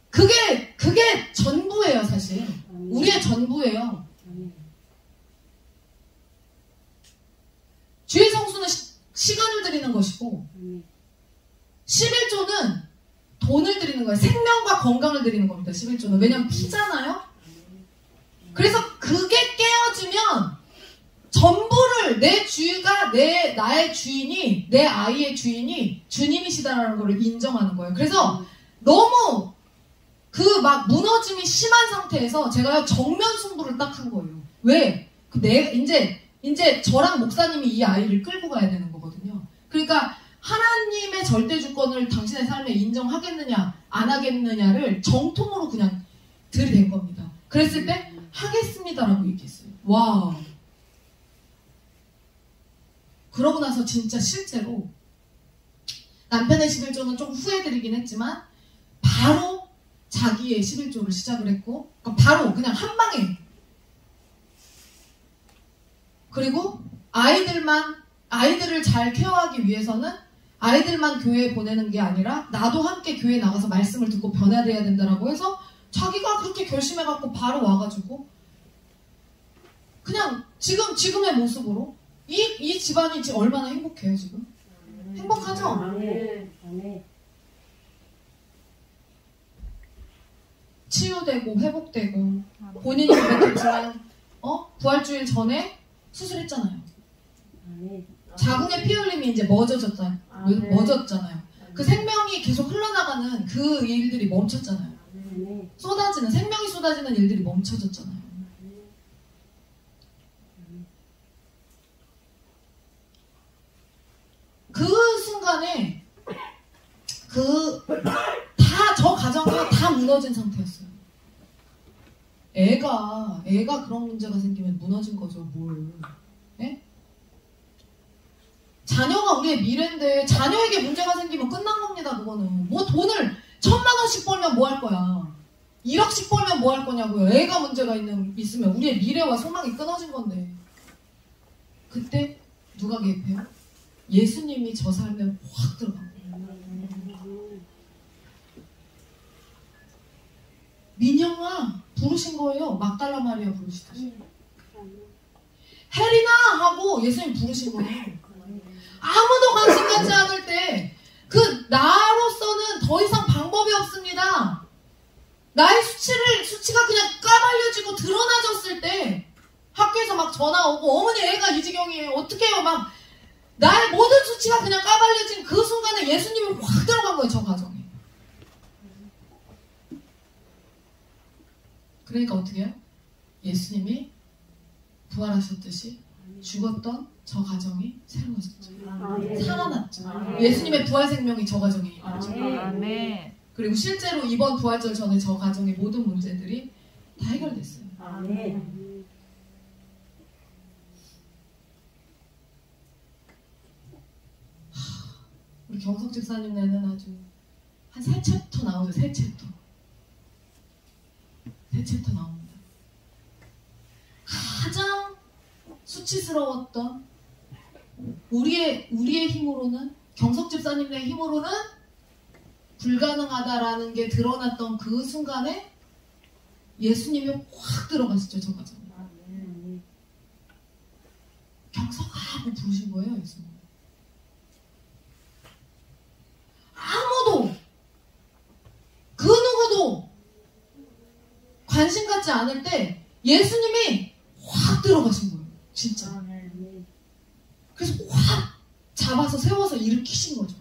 그게 전부예요. 사실 우리의 전부예요. 주의 성수는 시간을 드리는 것이고 11조는 돈을 드리는 거예요. 생명과 건강을 드리는 겁니다. 11조는. 왜냐면 피잖아요. 그래서 그게 깨어지면 전부를 내 주가 나의 주인이 내 아이의 주인이 주님이시다라는 걸 인정하는 거예요. 그래서 너무 그 막 무너짐이 심한 상태에서 제가 정면 승부를 딱 한 거예요. 왜? 이제 저랑 목사님이 이 아이를 끌고 가야 되는 거거든요. 그러니까 하나님의 절대 주권을 당신의 삶에 인정하겠느냐 안 하겠느냐를 정통으로 그냥 들이댄 겁니다. 그랬을 때 하겠습니다라고 얘기했어요. 와. 그러고 나서 진짜 실제로 남편의 11조는 좀 후회드리긴 했지만 바로 자기의 11조를 시작을 했고 그러니까 바로 그냥 한 방에 그리고 아이들을 잘 케어하기 위해서는 아이들만 교회에 보내는 게 아니라 나도 함께 교회에 나가서 말씀을 듣고 변화돼야 된다라고 해서 자기가 그렇게 결심해갖고 바로 와가지고 그냥 지금의 모습으로 이 집안이 지금 얼마나 행복해요 지금. 행복하죠? 치유되고 회복되고 본인이 그랬겠지만 부활주일 전에 수술했잖아요. 자궁의 피 흘림이 이제 멎어졌잖아요. 그 생명이 계속 흘러나가는 그 일들이 멈췄잖아요. 생명이 쏟아지는 일들이 멈춰졌잖아요. 그 순간에 저 가정이 다 무너진 상태였어요. 애가 그런 문제가 생기면 무너진 거죠. 뭘? 네? 자녀가 우리의 미래인데 자녀에게 문제가 생기면 끝난 겁니다. 그거는 뭐 돈을 1,000만 원씩 벌면 뭐 할 거야? 1억씩 벌면 뭐 할 거냐고요. 애가 문제가 있으면 우리의 미래와 소망이 끊어진 건데 그때 누가 개입해요? 예수님이 저 삶에 확 들어간 거예요. 민영아 부르신 거예요. 막달라 마리아 부르시듯이. 혜리나 하고 예수님 부르신 거예요. 아무도 관심 갖지 않을 때 그 나로서는 더 이상 방법이 없습니다. 나의 수치가 그냥 까발려지고 드러나졌을 때 학교에서 막 전화 오고 어머니 애가 이 지경이에요. 어떻게 해요? 막 나의 모든 수치가 그냥 까발려진 그 순간에 예수님이 확 들어간 거예요. 저 가정에. 그러니까 어떻게 해요? 예수님이 부활하셨듯이 죽었던 저 가정이 새로워졌죠. 살아났죠. 예수님의 부활 생명이 저 가정에 임했죠. 그리고 실제로 이번 부활절 전에 저 가정의 모든 문제들이 다 해결됐어요. 우리 경석 집사님네는 아주 한 3챕터 나오죠. 3챕터. 3챕터 나옵니다. 가장 수치스러웠던 우리의 힘으로는, 경석 집사님의 힘으로는 불가능하다라는 게 드러났던 그 순간에 예수님이 확 들어가시죠. 저 가정에. 경석아 하고 부르신 거예요. 예수님. 아무도 그 누구도 관심 갖지 않을 때 예수님이 확 들어가신 거예요. 진짜. 그래서 확 잡아서 세워서 일으키신 거죠.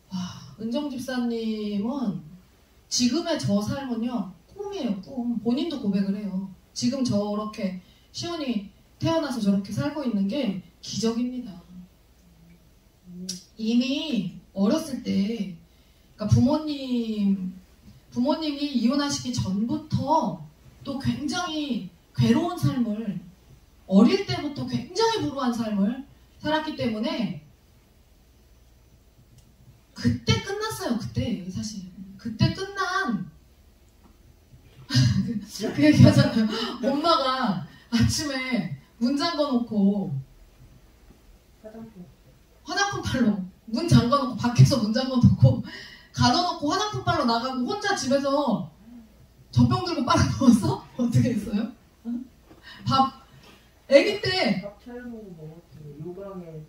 와, 은정 집사님은 지금의 저 삶은요, 꿈이에요, 꿈. 본인도 고백을 해요. 지금 저렇게 시온이 태어나서 저렇게 살고 있는 게 기적입니다. 이미 어렸을 때, 그러니까 부모님이 이혼하시기 전부터 또 굉장히 괴로운 삶을, 어릴 때부터 굉장히 불우한 삶을 살았기 때문에 그때 끝났어요. 그때 사실 그때 끝난 그 얘기하잖아요. 엄마가 아침에 문 잠궈놓고 화장품 팔러 문 잠궈놓고 밖에서 문 잠궈놓고 가둬놓고 화장품 팔러 나가고 혼자 집에서 젖병 들고 빨아 먹었어? 어떻게 했어요? 밥 애기 때 밥 차려먹고 먹었지. 요강에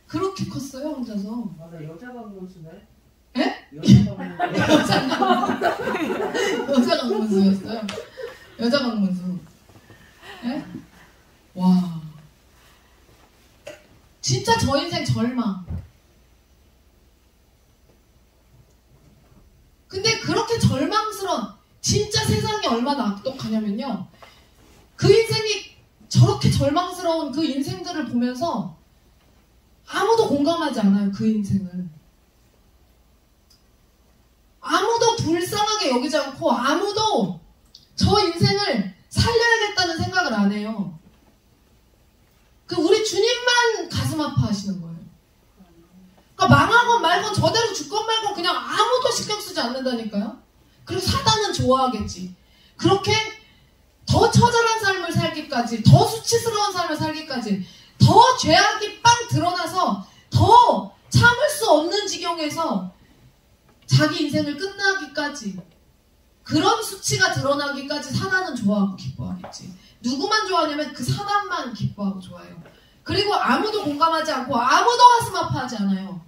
그렇게 컸어요 혼자서. 맞아, 여자 강문수네. 에? 여자 강문수. 여자 강문수였어요. 여자 강문수. 에? 와, 진짜 저 인생 절망. 근데 그렇게 절망스러운, 진짜 세상이 얼마나 악독하냐면요, 그 인생이 저렇게 절망스러운 그 인생들을 보면서 아무도 공감하지 않아요. 그 인생을 아무도 불쌍하게 여기지 않고 아무도 저 인생을 살려야겠다는 생각을 안 해요. 그 우리 주님만 가슴 아파하시는 거예요. 그러니까 망하건 말건 저대로 죽건 말건 그냥 아무도 신경 쓰지 않는다니까요. 그리고 사단은 좋아하겠지. 그렇게 더 처절한 삶을 살기까지, 더 수치스러운 삶을 살기까지, 더 죄악이 빵 드러나서 더 참을 수 없는 지경에서 자기 인생을 끝나기까지, 그런 수치가 드러나기까지 사단은 좋아하고 기뻐하겠지. 누구만 좋아하냐면 그 사단만 기뻐하고 좋아해요. 그리고 아무도 공감하지 않고 아무도 가슴 아파하지 않아요.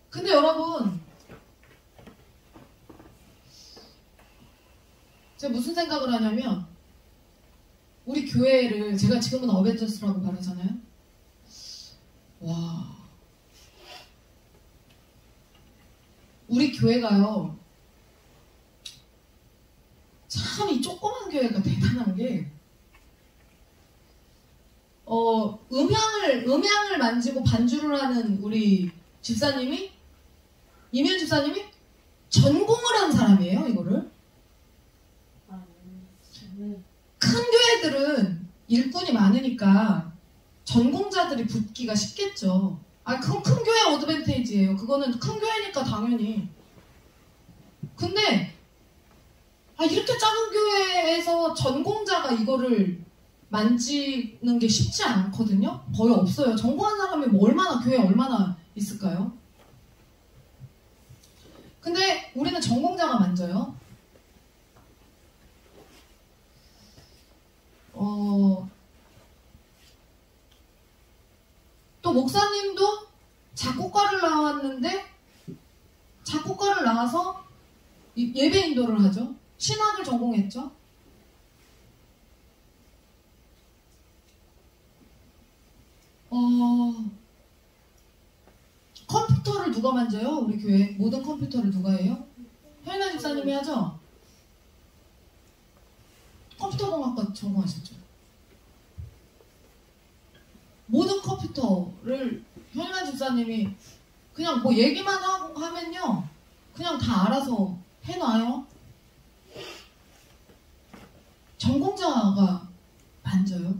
근데 여러분, 제가 무슨 생각을 하냐면, 우리 교회를, 제가 지금은 어벤져스라고 말하잖아요. 와, 우리 교회가요, 참 이 조그만 교회가 대단한 게, 음향을 만지고 반주를 하는 우리 집사님이, 이면 집사님이 전공을 한 사람이에요, 이거를. 큰 교회들은 일꾼이 많으니까 전공자들이 붙기가 쉽겠죠. 큰 교회 어드밴테이지예요. 그거는 큰 교회니까 당연히. 근데 이렇게 작은 교회에서 전공자가 이거를 만지는 게 쉽지 않거든요. 거의 없어요. 전공한 사람이 뭐 얼마나 교회에 얼마나 있을까요? 근데 우리는 전공자가 만져요. 또 목사님도 작곡가를 나왔는데 작곡가를 나와서 예배 인도를 하죠. 신학을 전공했죠. 컴퓨터를 누가 만져요? 우리 교회 모든 컴퓨터를 누가 해요? 혜인아 집사님이 하죠? 컴퓨터공학과 전공하셨죠? 모든 컴퓨터를 혜인아 집사님이 그냥 뭐 얘기만 하면요 그냥 다 알아서 해놔요. 전공자가 만져요.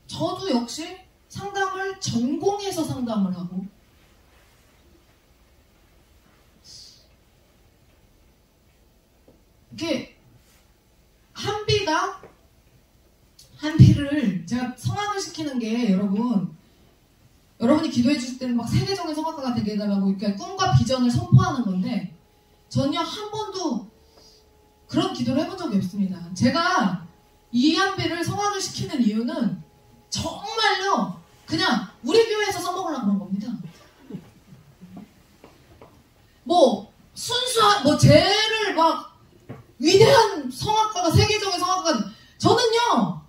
저도 역시 상담을 전공해서 상담을 하고 이렇게 한비를 제가 성악을 시키는 게 여러분이 기도해 주실 때는 막 세계적인 성악가가 되게 해달라고 이렇게 꿈과 비전을 선포하는 건데 전혀 한 번도 그런 기도를 해본 적이 없습니다. 제가 이 한비를 성악을 시키는 이유는 정말요 그냥 우리 교회에서 써먹으려고 그런 겁니다. 뭐 순수한 쟤를 막 위대한 성악가가 세계적인 성악가 저는요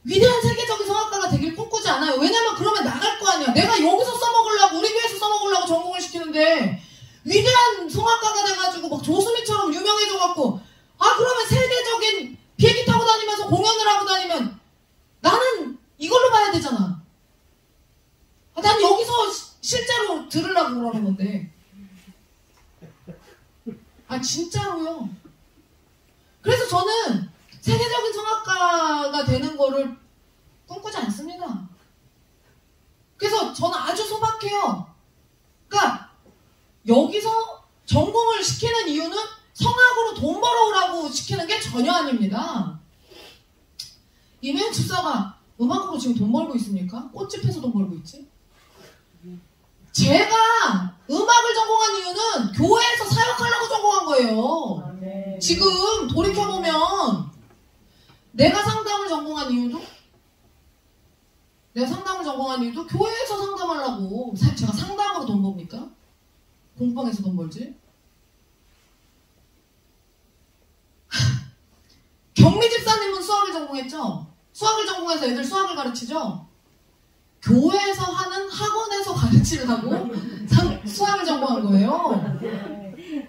위대한 세계적인 성악가가 되길 꿈꾸지 않아요. 왜냐면 그러면 나갈 거 아니야. 내가 여기서 써먹으려고 우리 교회에서 써먹으려고 전공을 시키는데 위대한 성악가가 돼가지고 막 조수미처럼 유명해져갖고 그러면 세계적인 비행기 타고 다니면서 공연을 하고 다니면 나는 이걸로 봐야 되잖아. 난 여기서 실제로 들으려고 그러는 건데 진짜로요. 그래서 저는 세계적인 성악가가 되는 거를 꿈꾸지 않습니다. 그래서 저는 아주 소박해요. 그러니까 여기서 전공을 시키는 이유는 성악으로 돈 벌어오라고 시키는 게 전혀 아닙니다. 이면 집사가 음악으로 지금 돈 벌고 있습니까? 꽃집에서 돈 벌고 있지? 제가 음악을 전공한 이유는 교회에서 사역하려고 전공한 거예요. 지금 돌이켜보면 내가 상담을 전공한 이유도 교회에서 상담하려고. 제가 상담으로 돈 법니까? 공방에서 돈 벌지? 경미 집사님은 수학을 전공했죠? 수학을 전공해서 애들 수학을 가르치죠? 교회에서 하는 학원에서 가르치려고 수학을 전공한 거예요.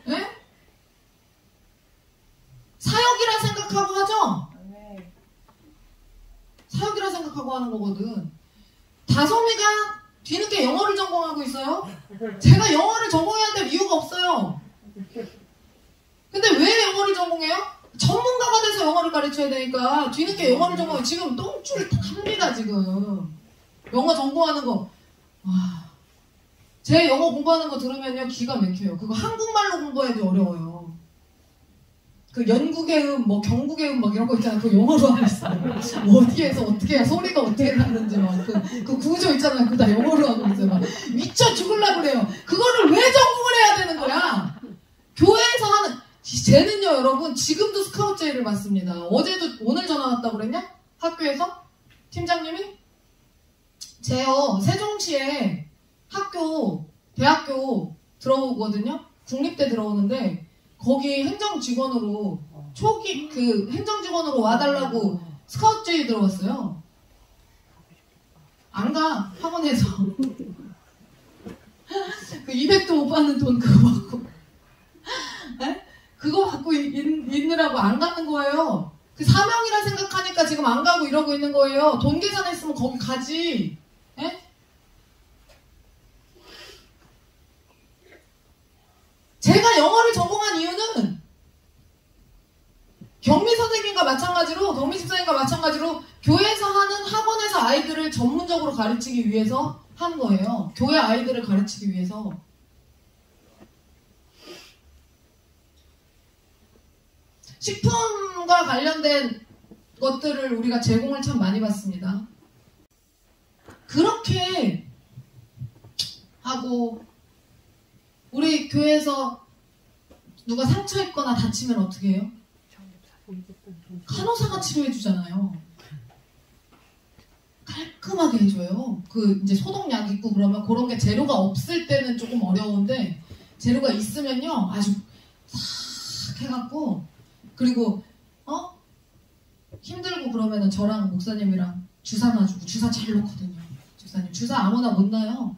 네? 사역이라 생각하고 하죠? 사역이라 생각하고 하는 거거든. 다솜이가 뒤늦게 영어를 전공하고 있어요? 제가 영어를 전공해야 될 이유가 없어요. 근데 왜 영어를 전공해요? 전문가가 돼서 영어를 가르쳐야 되니까 뒤늦게 영어를 전공해요. 지금 똥줄 탑니다 지금. 영어 전공하는 거. 제 영어 공부하는 거 들으면요 기가 막혀요. 그거 한국말로 공부해야지 어려워요. 그 연국의 음, 뭐 경국의 음 막 이런 거 있잖아요. 그거 영어로 하고 있어요. 뭐 어디에서 어떻게 소리가 어떻게 나는지 막 그 구조 있잖아요. 그거 다 영어로 하고 있어요. 막 미쳐 죽으려고 그래요. 그거를 왜 전공을 해야 되는 거야? 교회에서 하는 쟤는요 여러분 지금도 스카우트 제의를 받습니다. 어제도 오늘 전화 왔다고 그랬냐? 학교에서 팀장님이 제요 세종시에 대학교 들어오거든요. 국립대 들어오는데 거기 행정직원으로 초기 그 행정직원으로 와달라고 스카우트 제의 들어왔어요. 안 가 학원에서 그 200도 못 받는 돈 그거 받고 그거 받고 있느라고 안 가는 거예요. 그 사명이라 생각하니까 지금 안 가고 이러고 있는 거예요. 돈 계산했으면 거기 가지. 에? 제가 영어를 전공한 이유는 경미 선생님과 마찬가지로 경미 집사님과 마찬가지로 교회에서 하는 학원에서 아이들을 전문적으로 가르치기 위해서 한 거예요. 교회 아이들을 가르치기 위해서. 식품과 관련된 것들을 우리가 제공을 참 많이 받습니다. 그렇게 하고 우리 교회에서 누가 상처 입거나 다치면 어떻게 해요? 간호사가 치료해 주잖아요. 깔끔하게 해줘요. 그 이제 소독약 있고 그러면 그런 게 재료가 없을 때는 조금 어려운데 재료가 있으면요 아주 싹 해갖고 그리고 힘들고 그러면은 저랑 목사님이랑 주사 놔주고 주사 잘 놓거든요. 주사님 주사 아무나 못 놔요.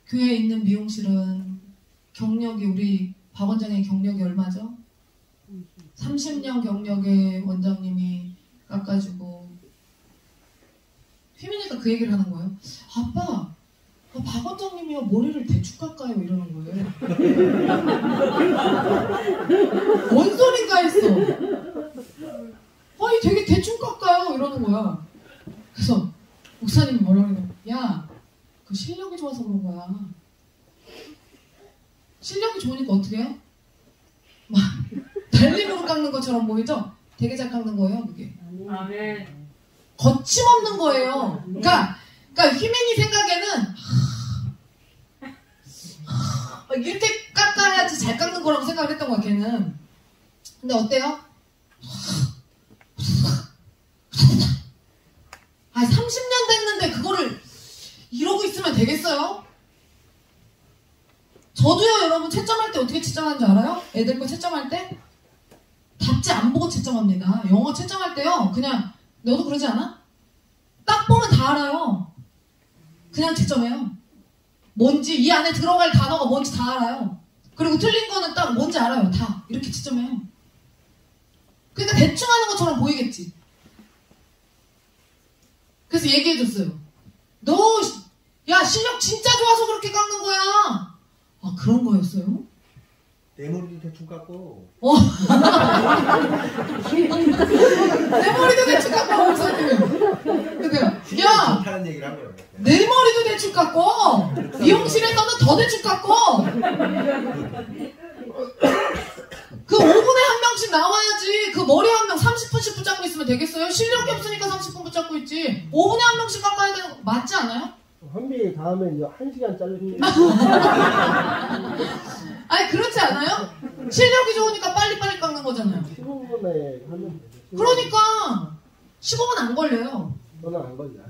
교회에 있는 미용실은 경력이 우리 박 원장의 경력이 얼마죠? 30년 경력의 원장님이 깎아주고 휘민이가 그 얘기를 하는 거예요. 아빠 박 원장님이요 머리를 대충 깎아요 이러는 거예요. 뭔 소린가 했어. 아니 되게 대충 깎아요 이러는 거야. 그래서 목사님이 뭐라고 그러냐. 야 그 실력이 좋아서 그런 거야. 실력이 좋으니까 어떻게 해요? 막 달림으로 깎는 것처럼 보이죠? 되게 잘 깎는 거예요 그게. 아멘. 거침없는 거예요. 그러니까 휘민이 생각에는 이렇게 깎아야지 잘 깎는 거라고 생각을 했던 거야 걔는. 근데 어때요? 30년 됐는데 그거를 이러고 있으면 되겠어요? 저도요 여러분 채점할 때 어떻게 채점하는지 알아요? 애들 거 채점할 때 답지 안 보고 채점합니다. 영어 채점할 때요 그냥 너도 그러지 않아? 딱 보면 다 알아요. 그냥 채점해요. 뭔지 이 안에 들어갈 단어가 뭔지 다 알아요. 그리고 틀린 거는 딱 뭔지 알아요. 다 이렇게 채점해요. 그러니까 대충 하는 것처럼 보이겠지. 그래서 얘기해줬어요. 너 야 실력 진짜 좋아서 그렇게 깎는 거야. 아 그런 거였어요? 내 머리도 대충 깎고. 내 머리도 대충 깎고 목사님. 그러니까 야 하는 얘기를 한 거예요. 내 머리도 대충 깎고 미용실에서는 더 대충 깎고 그 5분에 한 명씩 나와야지. 그 머리 한 명 30분씩 붙잡고 있으면 되겠어요? 실력이 없으니까 30분 붙잡고 있지. 5분에 한 명씩 깎아야 되는 거 맞지 않아요? 한비 다음에 이제 1시간 자르기. 아니 그렇지 않아요? 실력이 좋으니까 빨리빨리 깎는 거잖아요. 15분에 하면 되죠. 그러니까 15분 안 걸려요. 저는 안 걸려.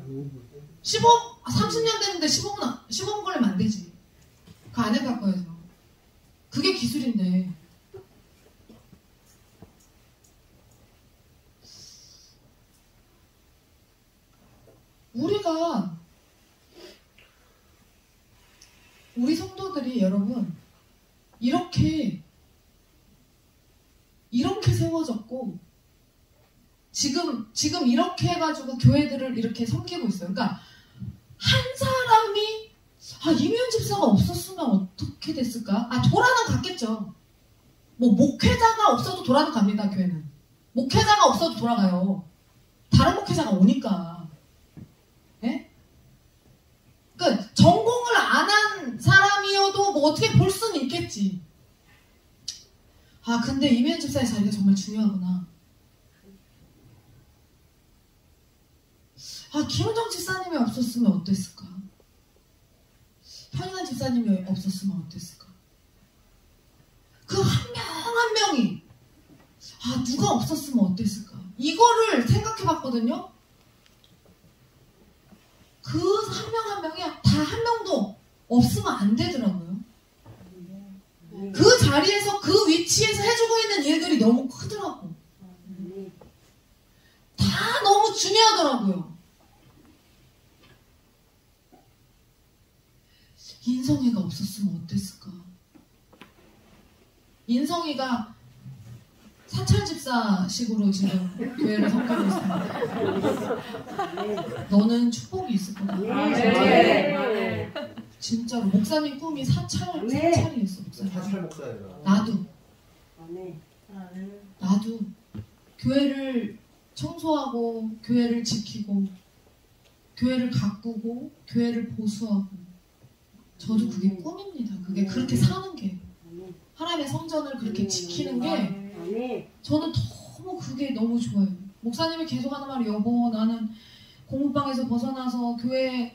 30년 됐는데 15분 걸리면 안 되지. 그 안에 깎아야죠. 그게 기술인데. 우리 성도들이 여러분 이렇게 세워졌고 지금 이렇게 해가지고 교회들을 이렇게 섬기고 있어요. 그러니까 한 사람이 이미연 집사가 없었으면 어떻게 됐을까? 도라는 갔겠죠. 뭐 목회자가 없어도 도라는 갑니다. 교회는 목회자가 없어도 돌아가요. 다른 목회자가 오니까. 예? 그러니까 전공을 안 한 사람이어도 뭐 어떻게 볼 수는 있겠지. 근데 이미연 집사의 자리가 정말 중요하구나. 김은정 집사님이 없었으면 어땠을까? 편인한 집사님이 없었으면 어땠을까? 그 한 명 한 명이 누가 없었으면 어땠을까? 이거를 생각해봤거든요. 그 한 명 한 명이 다 한 명도 없으면 안 되더라고요. 그 자리에서 그 위치에서 해주고 있는 일들이 너무 크더라고. 다 너무 중요하더라고요. 인성이가 없었으면 어땠을까? 인성이가 사찰집사식으로 지금 교회를 섬기고 있습니다. 너는 축복이 있을 거다. 네. 진짜로 목사님 꿈이 사찰이었어. 목사님. 사찰 목사예요. 나도 교회를 청소하고 교회를 지키고 교회를 가꾸고 교회를 보수하고 저도 그게 꿈입니다. 그게 그렇게 사는 게 하나님의 성전을 그렇게 지키는 게 저는 너무 그게 너무 좋아요. 목사님이 계속 하는 말이 여보 나는 공부방에서 벗어나서 교회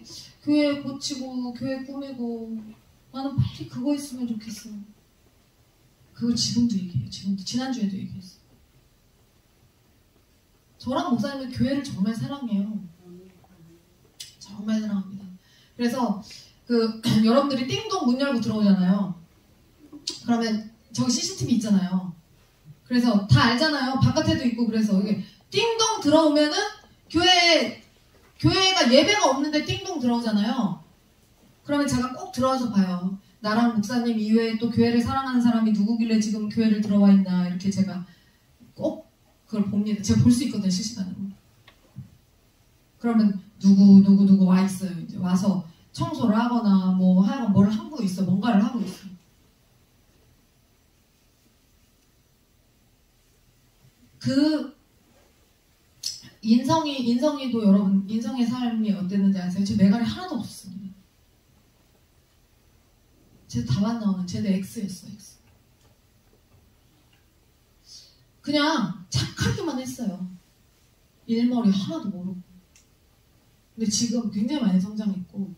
고치고 교회 꾸미고 나는 빨리 그거 했으면 좋겠어. 그걸 지금도 얘기해요. 지금도 지난주에도 얘기했어. 저랑 목사님은 교회를 정말 사랑해요. 정말 사랑합니다. 그래서 여러분들이 띵동 문 열고 들어오잖아요. 그러면 저기 CCTV 있잖아요. 그래서 다 알잖아요. 바깥에도 있고 그래서 이게 띵동 들어오면은 교회가 예배가 없는데 띵동 들어오잖아요. 그러면 제가 꼭 들어와서 봐요. 나랑 목사님 이외에 또 교회를 사랑하는 사람이 누구길래 지금 교회를 들어와 있나 이렇게 제가 꼭 그걸 봅니다. 제가 볼 수 있거든요. 실시간으로. 그러면 누구 와 있어요. 이제 와서 청소를 하거나 뭘 하고 있어. 뭔가를 하고 있어. 인성이도 여러분 인성의 삶이 어땠는지 아세요? 제 메갈이 하나도 없었습니다. 쟤 다만 나오는 쟤도 X였어. X. 그냥 착하기만 했어요. 일머리 하나도 모르고. 근데 지금 굉장히 많이 성장했고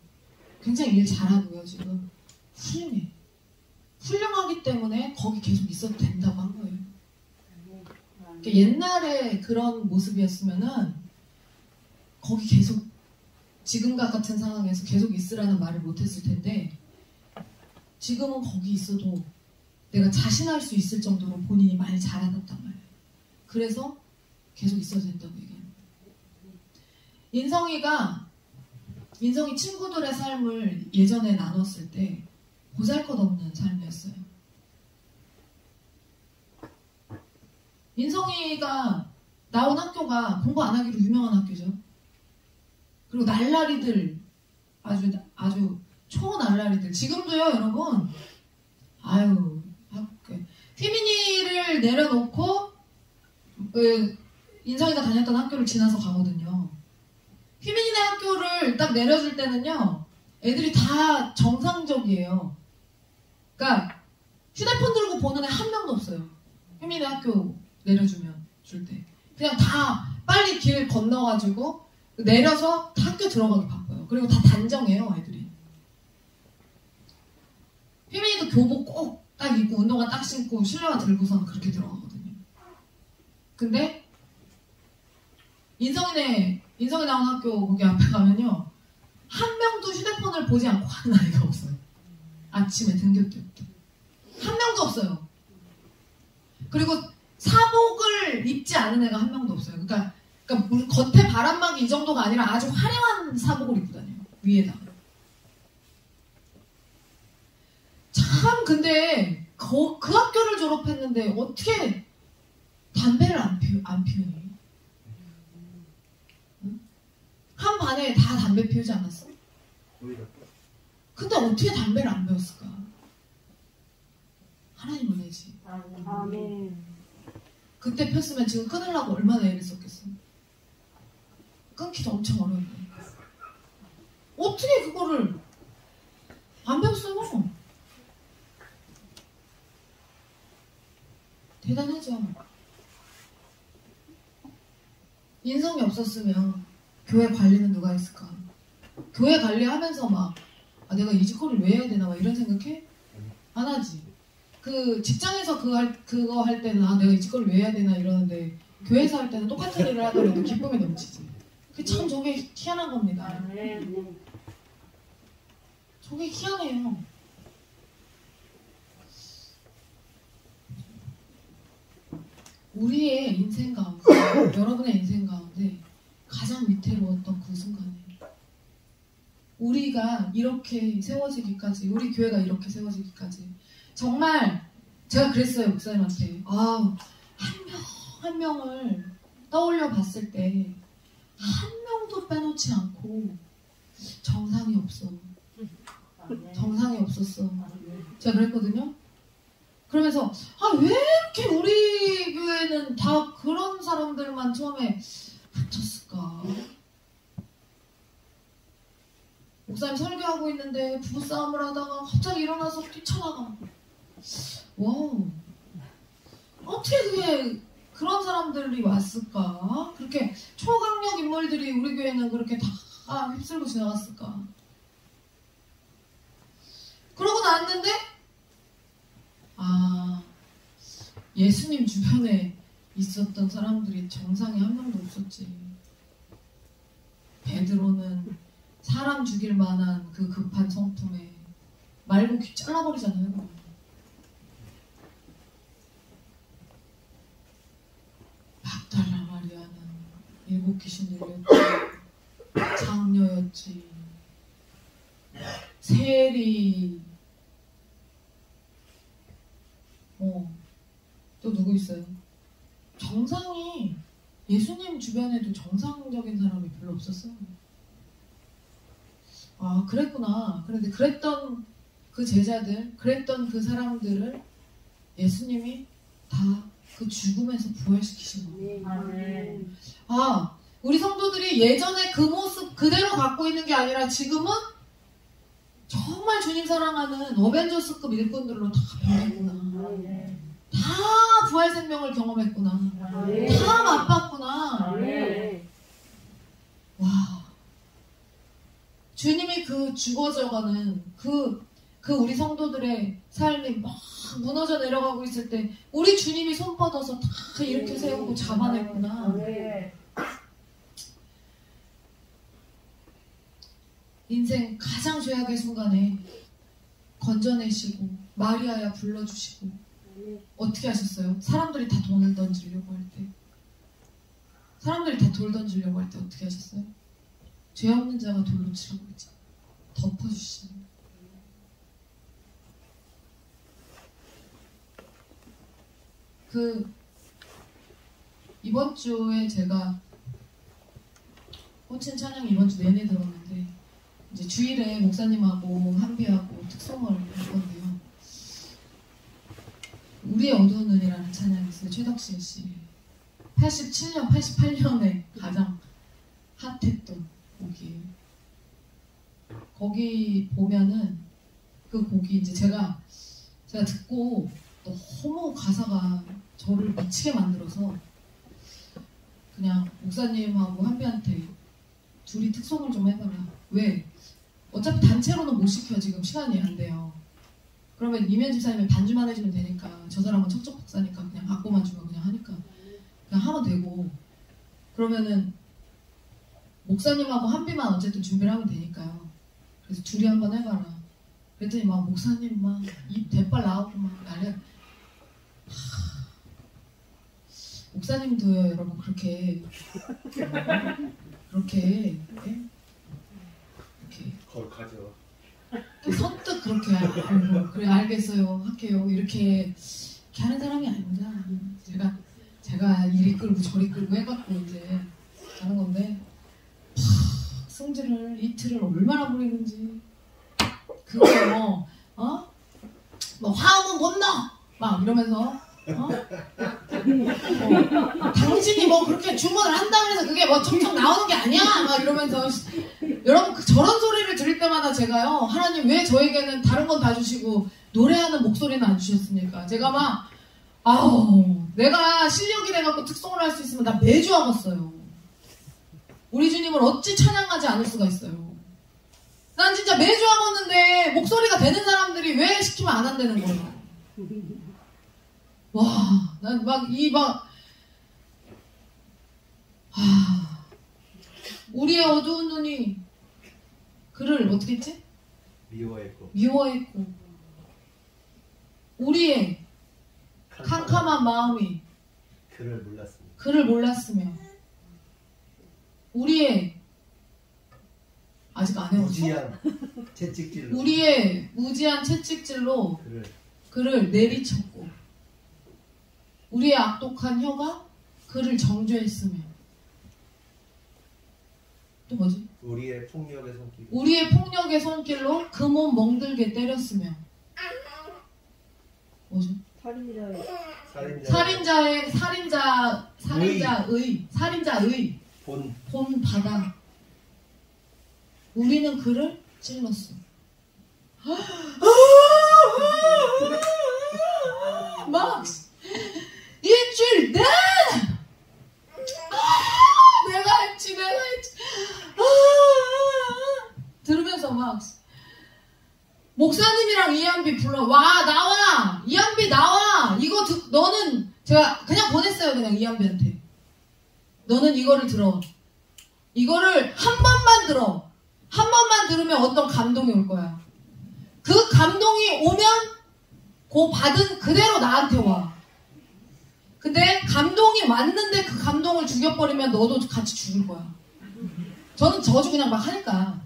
굉장히 일 잘하고요. 지금 훌륭해. 훌륭하기 때문에 거기 계속 있어도 된다고 한 거예요. 그러니까 옛날에 그런 모습이었으면은 거기 계속 지금과 같은 상황에서 계속 있으라는 말을 못했을 텐데 지금은 거기 있어도 내가 자신할 수 있을 정도로 본인이 많이 자라났단 말이에요. 그래서 계속 있어야 된다고 얘기합니다. 인성이 친구들의 삶을 예전에 나눴을 때 보잘것없는 삶이었어요. 인성이가 나온 학교가 공부 안 하기로 유명한 학교죠. 그리고 날라리들 아주 초날라리들 지금도요 여러분. 아유 휘민이를 내려놓고 인성이가 다녔던 학교를 지나서 가거든요. 휘민이네 학교를 딱 내려줄 때는요 애들이 다 정상적이에요. 그러니까 휴대폰 들고 보는 애 한 명도 없어요. 휘민이네 학교 내려주면 줄 때 그냥 다 빨리 길 건너가지고 내려서 다 학교 들어가기 바빠요. 그리고 다 단정해요 애들이. 휘민이도 교복 꼭 딱 입고 운동화 딱 신고 실내화 들고서는 그렇게 들어가거든요. 근데 인성이 나온 학교 거기 앞에 가면요 한 명도 휴대폰을 보지 않고 하는 아이가 없어요. 아침에 등교 때부터 한 명도 없어요. 그리고 사복을 입지 않은 애가 한 명도 없어요. 그러니까 겉에 바람막이 이 정도가 아니라 아주 화려한 사복을 입고 다녀요. 위에다가. 참 근데 그 학교를 졸업했는데 어떻게 담배를 안 피우니? 응? 한 반에 다 담배 피우지 않았어? 근데 어떻게 담배를 안 피웠을까? 하나님 은혜지. 아멘. 그때 폈으면 지금 끊으려고 얼마나 애를 썼겠어. 끊기도 엄청 어려운데 어떻게 그거를 안 배웠어요? 대단하죠. 인성이 없었으면 교회 관리는 누가 했을까? 교회 관리하면서 막 내가 이 짓거리를 왜 해야 되나 막 이런 생각해? 안 하지. 그 직장에서 그거 할 때는 내가 이 짓거리를 왜 해야 되나 이러는데 교회에서 할 때는 똑같은 일을 하더라도 기쁨이 넘치지. 참 저게 희한한 겁니다. 저게 희한해요. 우리의 인생 가운데, 여러분의 인생 가운데 가장 위태로웠던 그 순간에 우리가 이렇게 세워지기까지, 우리 교회가 이렇게 세워지기까지 정말 제가 그랬어요. 목사님한테 한 명을 떠올려 봤을 때 한 명도 빼놓지 않고 정상이 없어. 정상이 없었어. 제가 그랬거든요. 그러면서 왜 이렇게 우리 교회는 다 그런 사람들만 처음에 붙었을까? 목사님 설교하고 있는데 부부싸움을 하다가 갑자기 일어나서 뛰쳐나가. 와우. 어떻게 그런 사람들이 왔을까? 그렇게 초강력 인물들이 우리 교회는 그렇게 다 휩쓸고 지나갔을까? 그러고 났는데 예수님 주변에 있었던 사람들이 정상에 한 명도 없었지. 베드로는 사람 죽일 만한 그 급한 성품에 말고 귀 잘라버리잖아요. 막달라 마리아는 7 귀신 들렸지. 장녀였지. 세리. 또 누구 있어요? 정상이 예수님 주변에도 정상적인 사람이 별로 없었어요. 그랬구나. 그런데 그랬던 그 제자들, 그랬던 그 사람들을 예수님이 다 그 죽음에서 부활시키신 거예요. 우리 성도들이 예전에 그 모습 그대로 갖고 있는 게 아니라 지금은 정말 주님 사랑하는 어벤져스급 일꾼들로 다 변했구나. 다 부활 생명을 경험했구나. 다 맛봤구나. 와. 주님이 그 죽어져가는 그 우리 성도들의 삶이 막 무너져 내려가고 있을 때 우리 주님이 손 뻗어서 다 이렇게 세우고 잡아냈구나. 인생 가장 죄악의 순간에 건져내시고 마리아야 불러주시고 어떻게 하셨어요? 사람들이 다 돈을 던지려고 할 때, 사람들이 다 돌 던지려고 할 때 어떻게 하셨어요? 죄 없는 자가 돌로 치라고 했죠. 덮어주시는. 이번 주에 제가 호칭 찬양 이번 주 내내 들었는데 이제 주일에 목사님하고 한비하고 특송을 할 건데요. 우리의 어두운 눈이라는 찬양이 있어요. 최덕신 씨. 87년, 88년에 가장 핫했던 곡이에요. 거기 보면은 그 곡이 이제 제가 듣고 너무 가사가 저를 미치게 만들어서 그냥 목사님하고 한비한테 둘이 특송을 좀 해봐라. 왜? 어차피 단체로는 못 시켜. 지금 시간이 안 돼요. 그러면 이면 집사님은 반주만 해주면 되니까 저 사람은 척척 박사니까 그냥 악보만 주면 그냥 하니까 그냥 하면 되고, 그러면은 목사님하고 한비만 어쨌든 준비를 하면 되니까요. 그래서 둘이 한번 해봐라. 그랬더니 막 목사님 막 입 대빨 나오고 막 난리야. 목사님도요 여러분 그렇게 거룩하죠. 선뜻 그렇게 알고 그래 알겠어요 할게요 이렇게 하는 사람이 아닙니다. 제가 이리 끌고 저리 끌고 해갖고 이제 하는 건데 승질을 이틀을 얼마나 부리는지 그게 뭐 화음은 못 넣어 막 이러면서 당신이 뭐 그렇게 주문을 한다고 해서 그게 뭐 척척 나오는 게 아니야 막 이러면서 여러분 저런 소리를 들을 때마다 제가요 하나님 왜 저에게는 다른 건 다 주시고 노래하는 목소리는 안 주셨습니까? 제가 막 내가 실력이 돼갖고 특송을 할 수 있으면 나 매주 하겠어요. 우리 주님을 어찌 찬양하지 않을 수가 있어요. 난 진짜 매주 하겠는데 목소리가 되는 사람들이 왜 시키면 안 한다는 거예요. 와, 난 우리의 어두운 눈이 그를 어떻게 했지? 미워했고 우리의 캄캄한 마음이 그를 몰랐으며 우리의 아직 안 해봤어? 우리의 무지한 채찍질로 그를 내리쳤고 우리의 악독한 혀가 그를 정죄했으며 또 뭐지? 우리의 폭력의 손길로 그 몸 멍들게 때렸으며 뭐죠? 살인자의 본 바다 우리는 그를 찔렀어. 막 일주일 내내 내가 했지 들으면서 막 목사님이랑 이한비 불러 와 나와 이한비 나와 이거 너는 제가 그냥 보냈어요. 그냥 이한비한테 너는 이거를 들어. 이거를 한 번만 들어. 한 번만 들으면 어떤 감동이 올 거야. 그 감동이 오면 그 받은 그대로 나한테 와. 근데 감동이 왔는데 그 감동을 죽여버리면 너도 같이 죽을 거야. 저는 저주 그냥 막 하니까.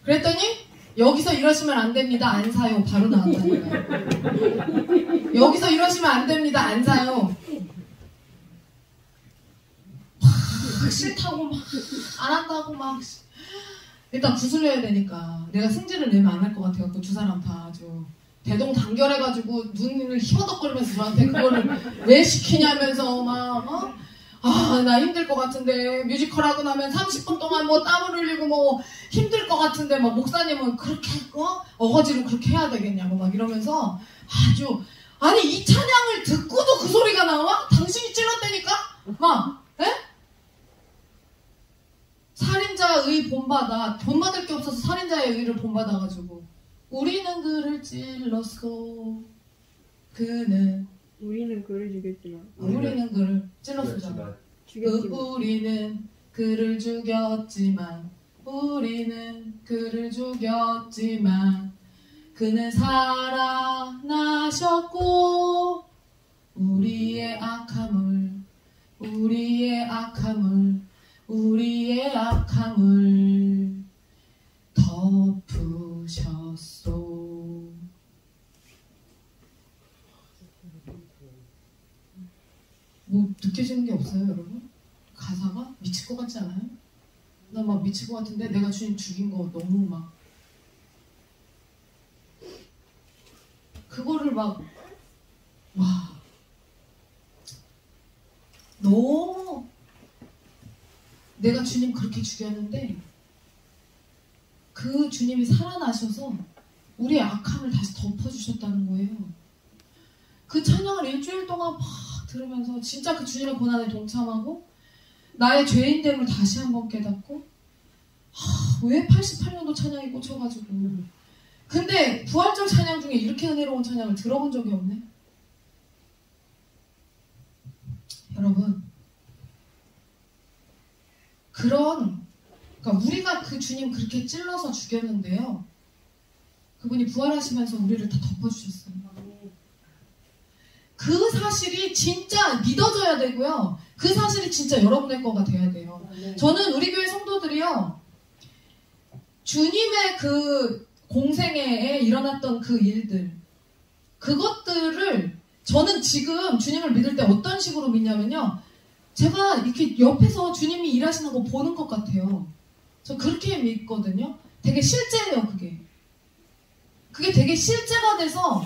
그랬더니 여기서 이러시면 안 됩니다. 안 사요. 바로 나왔다니까요. 여기서 이러시면 안 됩니다. 안 사요. 막 싫다고 막 안 한다고 막 일단 구슬려야 되니까 내가 승질을 내면 안 할 것 같아요. 그 두 사람 다 아주 대동단결해가지고 눈을 희어덕거리면서 저한테 그거를 왜 시키냐면서 막 아, 나 힘들 것 같은데 뮤지컬 하고 나면 30분 동안 뭐 땀을 흘리고 뭐 힘들 것 같은데 막 목사님은 그렇게 어거지로 그렇게 해야 되겠냐고 막 이러면서 아주 아니 이 찬양을 듣고도 그 소리가 나와? 당신이 찔렀다니까? 막 에? 살인자의 본받을 게 없어서 살인자의 의를 본받아가지고 우리는 그를 찔렀어. 그는 우리는 그를 죽였지만 우리는 그를 찔렀잖아. 우리는 그를 죽였지만 우리는 그를 죽였지만 그는 살아나셨고 우리의 악함을 덮으셨소. 뭐 느껴지는 게 없어요, 여러분? 가사가 미칠 것 같지 않아요? 나 막 미칠 것 같은데 내가 주님 죽인 거 너무 막 그거를 막 와 너무 내가 주님 그렇게 죽였는데 그 주님이 살아나셔서 우리의 악함을 다시 덮어주셨다는 거예요. 그 찬양을 일주일 동안 막 들으면서 진짜 그 주님의 고난에 동참하고 나의 죄인됨을 다시 한번 깨닫고 왜 88년도 찬양이 꽂혀가지고 근데 부활절 찬양 중에 이렇게 은혜로운 찬양을 들어본 적이 없네. 여러분 그러니까 우리가 그 주님 그렇게 찔러서 죽였는데요. 그분이 부활하시면서 우리를 다 덮어주셨어요. 그 사실이 진짜 믿어져야 되고요. 그 사실이 진짜 여러분의 거가 돼야 돼요. 저는 우리 교회 성도들이요. 주님의 그 공생애에 일어났던 그 일들 그것들을 저는 지금 주님을 믿을 때 어떤 식으로 믿냐면요. 제가 이렇게 옆에서 주님이 일하시는 거 보는 것 같아요. 저 그렇게 믿거든요. 되게 실제예요, 그게. 그게 되게 실제가 돼서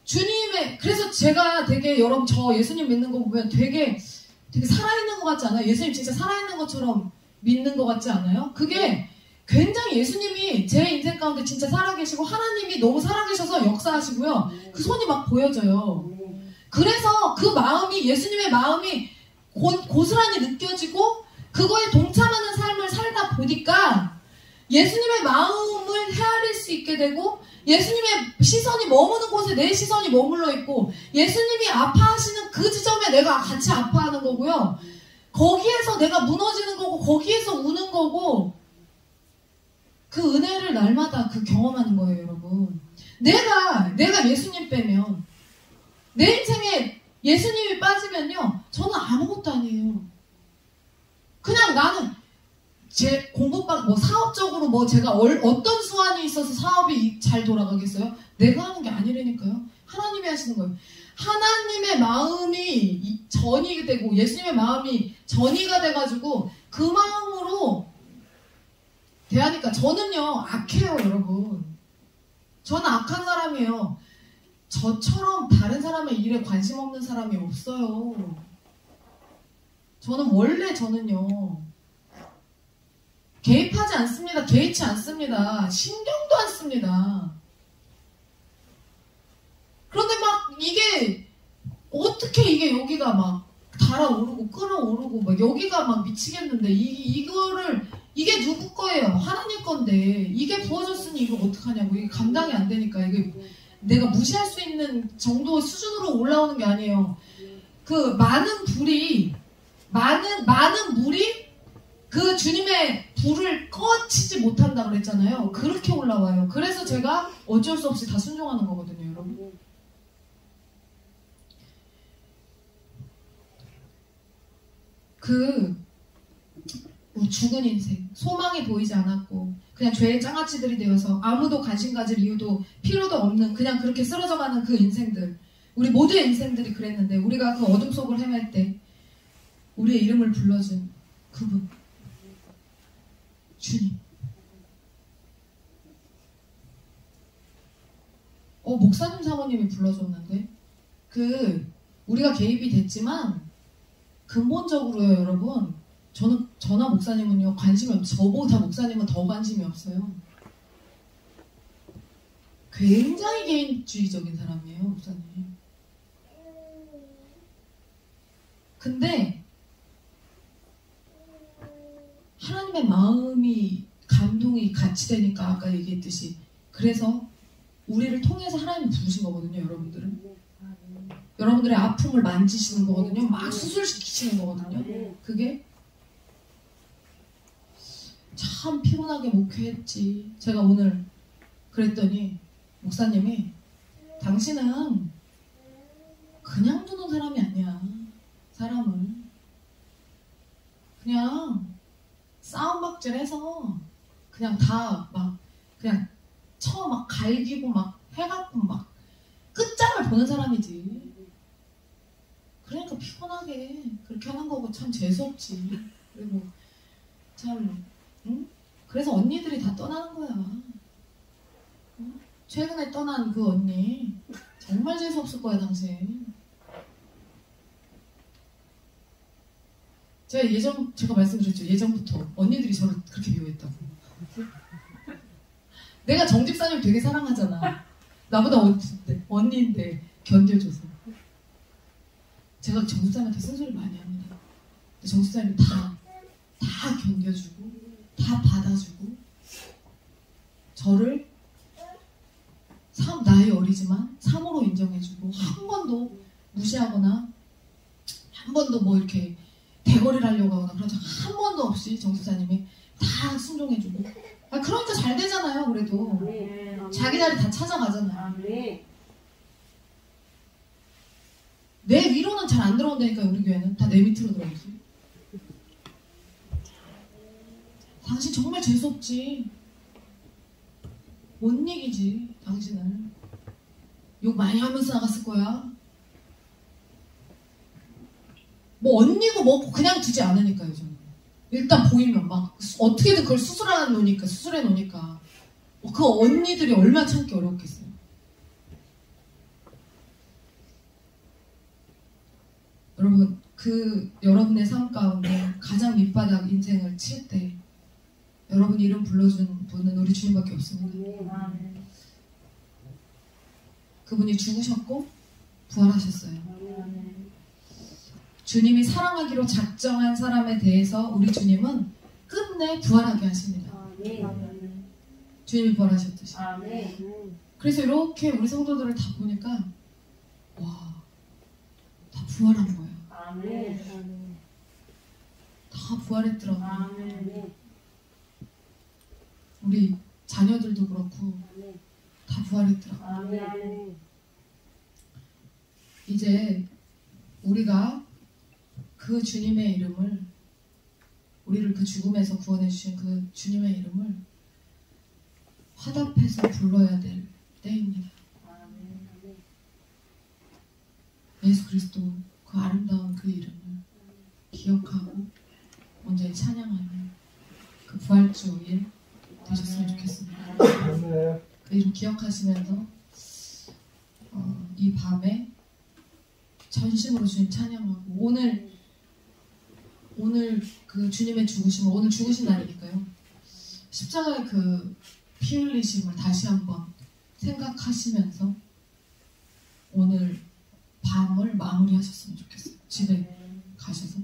주님의 그래서 제가 되게 여러분 저 예수님 믿는 거 보면 되게 살아있는 것 같지 않아요? 예수님 진짜 살아있는 것처럼 믿는 것 같지 않아요? 그게 굉장히 예수님이 제 인생 가운데 진짜 살아계시고 하나님이 너무 살아계셔서 역사하시고요. 그 손이 막 보여져요. 그래서 그 마음이 예수님의 마음이 고스란히 느껴지고 그거에 동참하는 삶을 살다 보니까 예수님의 마음을 헤아릴 수 있게 되고 예수님의 시선이 머무는 곳에 내 시선이 머물러 있고 예수님이 아파하시는 그 지점에 내가 같이 아파하는 거고요. 거기에서 내가 무너지는 거고 거기에서 우는 거고 그 은혜를 날마다 그 경험하는 거예요, 여러분. 내가 예수님 빼면 내 인생에 예수님이 빠지면요. 저는 아무것도 아니에요. 그냥 나는 제 공부방 뭐 사업적으로 뭐 제가 어떤 수완이 있어서 사업이 잘 돌아가겠어요? 내가 하는 게 아니라니까요. 하나님이 하시는 거예요. 하나님의 마음이 전이 되고 예수님의 마음이 전이가 돼가지고 그 마음으로 대하니까 저는요 악해요, 여러분. 저는 악한 사람이에요. 저처럼 다른 사람의 일에 관심 없는 사람이 없어요. 저는요 개입하지 않습니다. 개의치 않습니다. 신경도 안 씁니다. 그런데 막 이게 어떻게 이게 여기가 막 달아오르고 끓어오르고 막 여기가 막 미치겠는데 이거를 이게 누구 거예요? 하나님 건데 이게 부어졌으니 이거 어떡하냐고. 이게 감당이 안 되니까 이게 내가 무시할 수 있는 정도의 수준으로 올라오는 게 아니에요. 그 많은 불이 많은 물이 그 주님의 불을 꺼치지 못한다 그랬잖아요. 그렇게 올라와요. 그래서 제가 어쩔 수 없이 다 순종하는 거거든요, 여러분. 죽은 인생, 소망이 보이지 않았고 그냥 죄의 장아찌들이 되어서 아무도 관심 가질 이유도 필요도 없는 그냥 그렇게 쓰러져가는 그 인생들, 우리 모두의 인생들이 그랬는데 우리가 그 어둠 속을 헤맬 때 우리의 이름을 불러준 그분, 주님. 목사님 사모님이 불러줬는데 우리가 개입이 됐지만 근본적으로요, 여러분. 저나 목사님은요, 관심이 없어요. 저보다 목사님은 더 관심이 없어요. 굉장히 개인주의적인 사람이에요, 목사님. 근데 하나님의 마음이, 감동이 같이 되니까 아까 얘기했듯이 그래서 우리를 통해서 하나님이 부르신 거거든요, 여러분들은. 여러분들의 아픔을 만지시는 거거든요. 막 수술시키시는 거거든요. 그게 참 피곤하게 목회했지. 제가 오늘 그랬더니 목사님이 당신은 그냥 두는 사람이 아니야. 사람을 그냥 싸움박질해서 그냥 다 막 그냥 쳐 막 갈기고 막 해갖고 막 끝장을 보는 사람이지. 그러니까 피곤하게 그렇게 하는 거고 참 재수없지. 그리고 참 응? 그래서 언니들이 다 떠나는 거야. 응? 최근에 떠난 그 언니 정말 재수없을 거야, 당신. 제가 말씀드렸죠. 예전부터 언니들이 저를 그렇게 미워했다고. 내가 정집사님 되게 사랑하잖아. 나보다 언니인데 견뎌줘서. 제가 정집사님한테 쓴소리 많이 합니다. 근데 정집사님이 다 견뎌주고 다 받아주고 저를 나이 어리지만 3호로 인정해주고 한 번도 무시하거나 한 번도 뭐 이렇게 대거리를 하려고 하거나 그런 적 한 번도 없이 정집사님이 다 순종해주고. 그러니까 잘 되잖아요. 그래도 자기 자리 다 찾아가잖아요. 내 위로는 잘 안 들어온다니까요. 우리 교회는 다 내 밑으로 들어오지. 당신 정말 재수없지. 못 이기지. 당신은 욕 많이 하면서 나갔을 거야. 뭐 언니고 뭐고 그냥 두지 않으니까요. 저는 일단 보이면 막 어떻게든 그걸 수술해 놓으니까 그 언니들이 얼마나 참기 어려웠겠어요. 여러분, 여러분의 삶 가운데 가장 밑바닥 인생을 칠 때 여러분 이름 불러준 분은 우리 주님밖에 없습니다. 그분이 죽으셨고 부활하셨어요. 주님이 사랑하기로 작정한 사람에 대해서 우리 주님은 끝내 부활하게 하십니다. 주님이 부활하셨듯이. 그래서 이렇게 우리 성도들을 다 보니까 와, 다 부활한 거예요. 다 부활했더라고요. 우리 자녀들도 그렇고 다 부활했더라고요. 이제 우리가 그 주님의 이름을, 우리를 그 죽음에서 구원해 주신 그 주님의 이름을 화답해서 불러야 될 때입니다. 예수 그리스도 그 아름다운 그 이름을 기억하고 온전히 찬양하는 그 부활주일 되셨으면 좋겠습니다. 그 이름 기억하시면서 이 밤에 전심으로 주님 찬양하고 오늘 그 주님의 죽으심을, 오늘 죽으신 날이니까요. 십자가의 그 피 흘리심을 다시 한번 생각하시면서 오늘 밤을 마무리하셨으면 좋겠어요. 집에 가셔서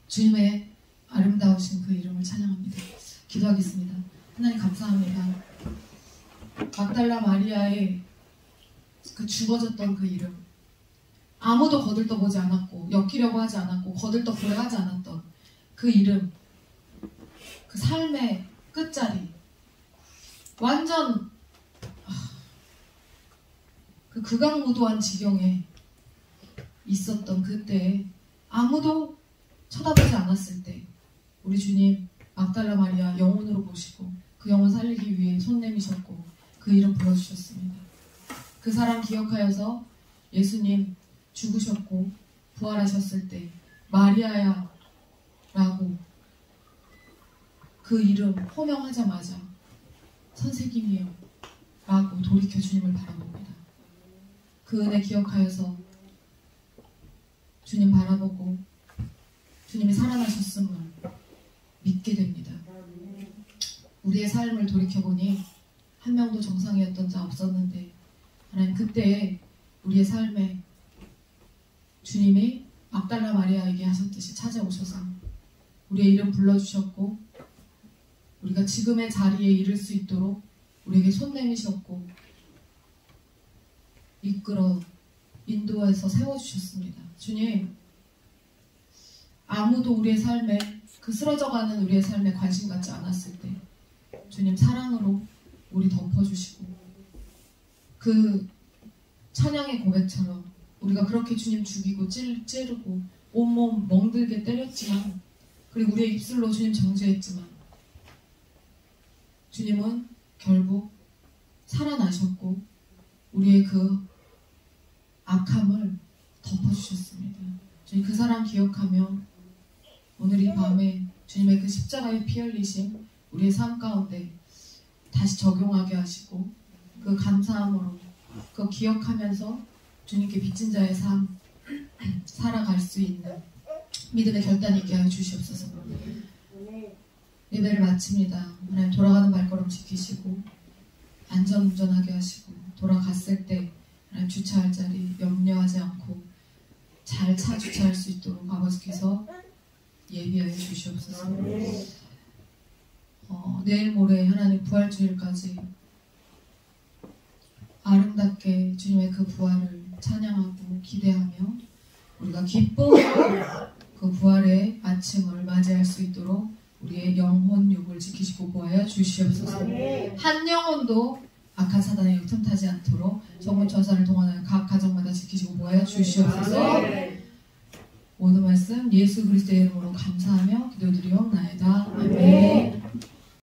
주님의 아름다우신 그 이름을 찬양합니다. 기도하겠습니다. 하나님 감사합니다. 막달라 마리아의 그 죽어졌던 그 이름, 아무도 거들떠보지 않았고 엮이려고 하지 않았고 거들떠보려 하지 않았던 그 이름, 그 삶의 끝자리, 완전 그 극악무도한 지경에 있었던 그때에 아무도 쳐다보지 않았을 때 우리 주님 막달라 마리아 영혼으로 보시고 그 영혼 살리기 위해 손 내미셨고 그 이름 불러주셨습니다. 그 사람 기억하여서 예수님 죽으셨고 부활하셨을 때 마리아야 라고 그 이름 호명하자마자 선생님이요 라고 돌이켜 주님을 바라봅니다. 그 은혜 기억하여서 주님 바라보고 주님이 살아나셨음을 믿게 됩니다. 우리의 삶을 돌이켜보니 한 명도 정상이었던 자 없었는데 하나님 그때에 우리의 삶에 주님이 막달라 마리아에게 하셨듯이 찾아오셔서 우리의 이름 불러주셨고 우리가 지금의 자리에 이를 수 있도록 우리에게 손 내미셨고 이끌어 인도해서 세워주셨습니다. 주님, 아무도 우리의 삶에 그 쓰러져가는 우리의 삶에 관심 갖지 않았을 때 주님 사랑으로 우리 덮어주시고 그 찬양의 고백처럼 우리가 그렇게 주님 죽이고 찌르고 온몸 멍들게 때렸지만 그리고 우리의 입술로 주님 정죄했지만 주님은 결국 살아나셨고 우리의 그 악함을 덮어주셨습니다. 주님 그 사람 기억하며 오늘 이 밤에 주님의 그 십자가의 피 흘리심 우리의 삶 가운데 다시 적용하게 하시고 그 감사함으로 그 기억하면서 주님께 빚진 자의 삶 살아갈 수 있는 믿음의 결단이 있게 하여 주시옵소서. 예배를 마칩니다. 하나님 돌아가는 발걸음 지키시고 안전운전하게 하시고 돌아갔을 때 하나님 주차할 자리 염려하지 않고 잘 차 주차할 수 있도록 아버지께서 예비하여 주시옵소서. 내일 모레 하나님 부활주일까지 아름답게 주님의 그 부활을 찬양하고 기대하며 우리가 기쁨으로 그 부활의 아침을 맞이할 수 있도록 우리의 영혼 육을 지키시고 보호하여 주시옵소서. 한 영혼도 악한 사단에 틈타지 않도록 정문 전사를 동원하여 각 가정마다 지키시고 보호하여 주시옵소서. 모든 말씀 예수 그리스도의 이름으로 감사하며 기도드리옵나이다. 아멘.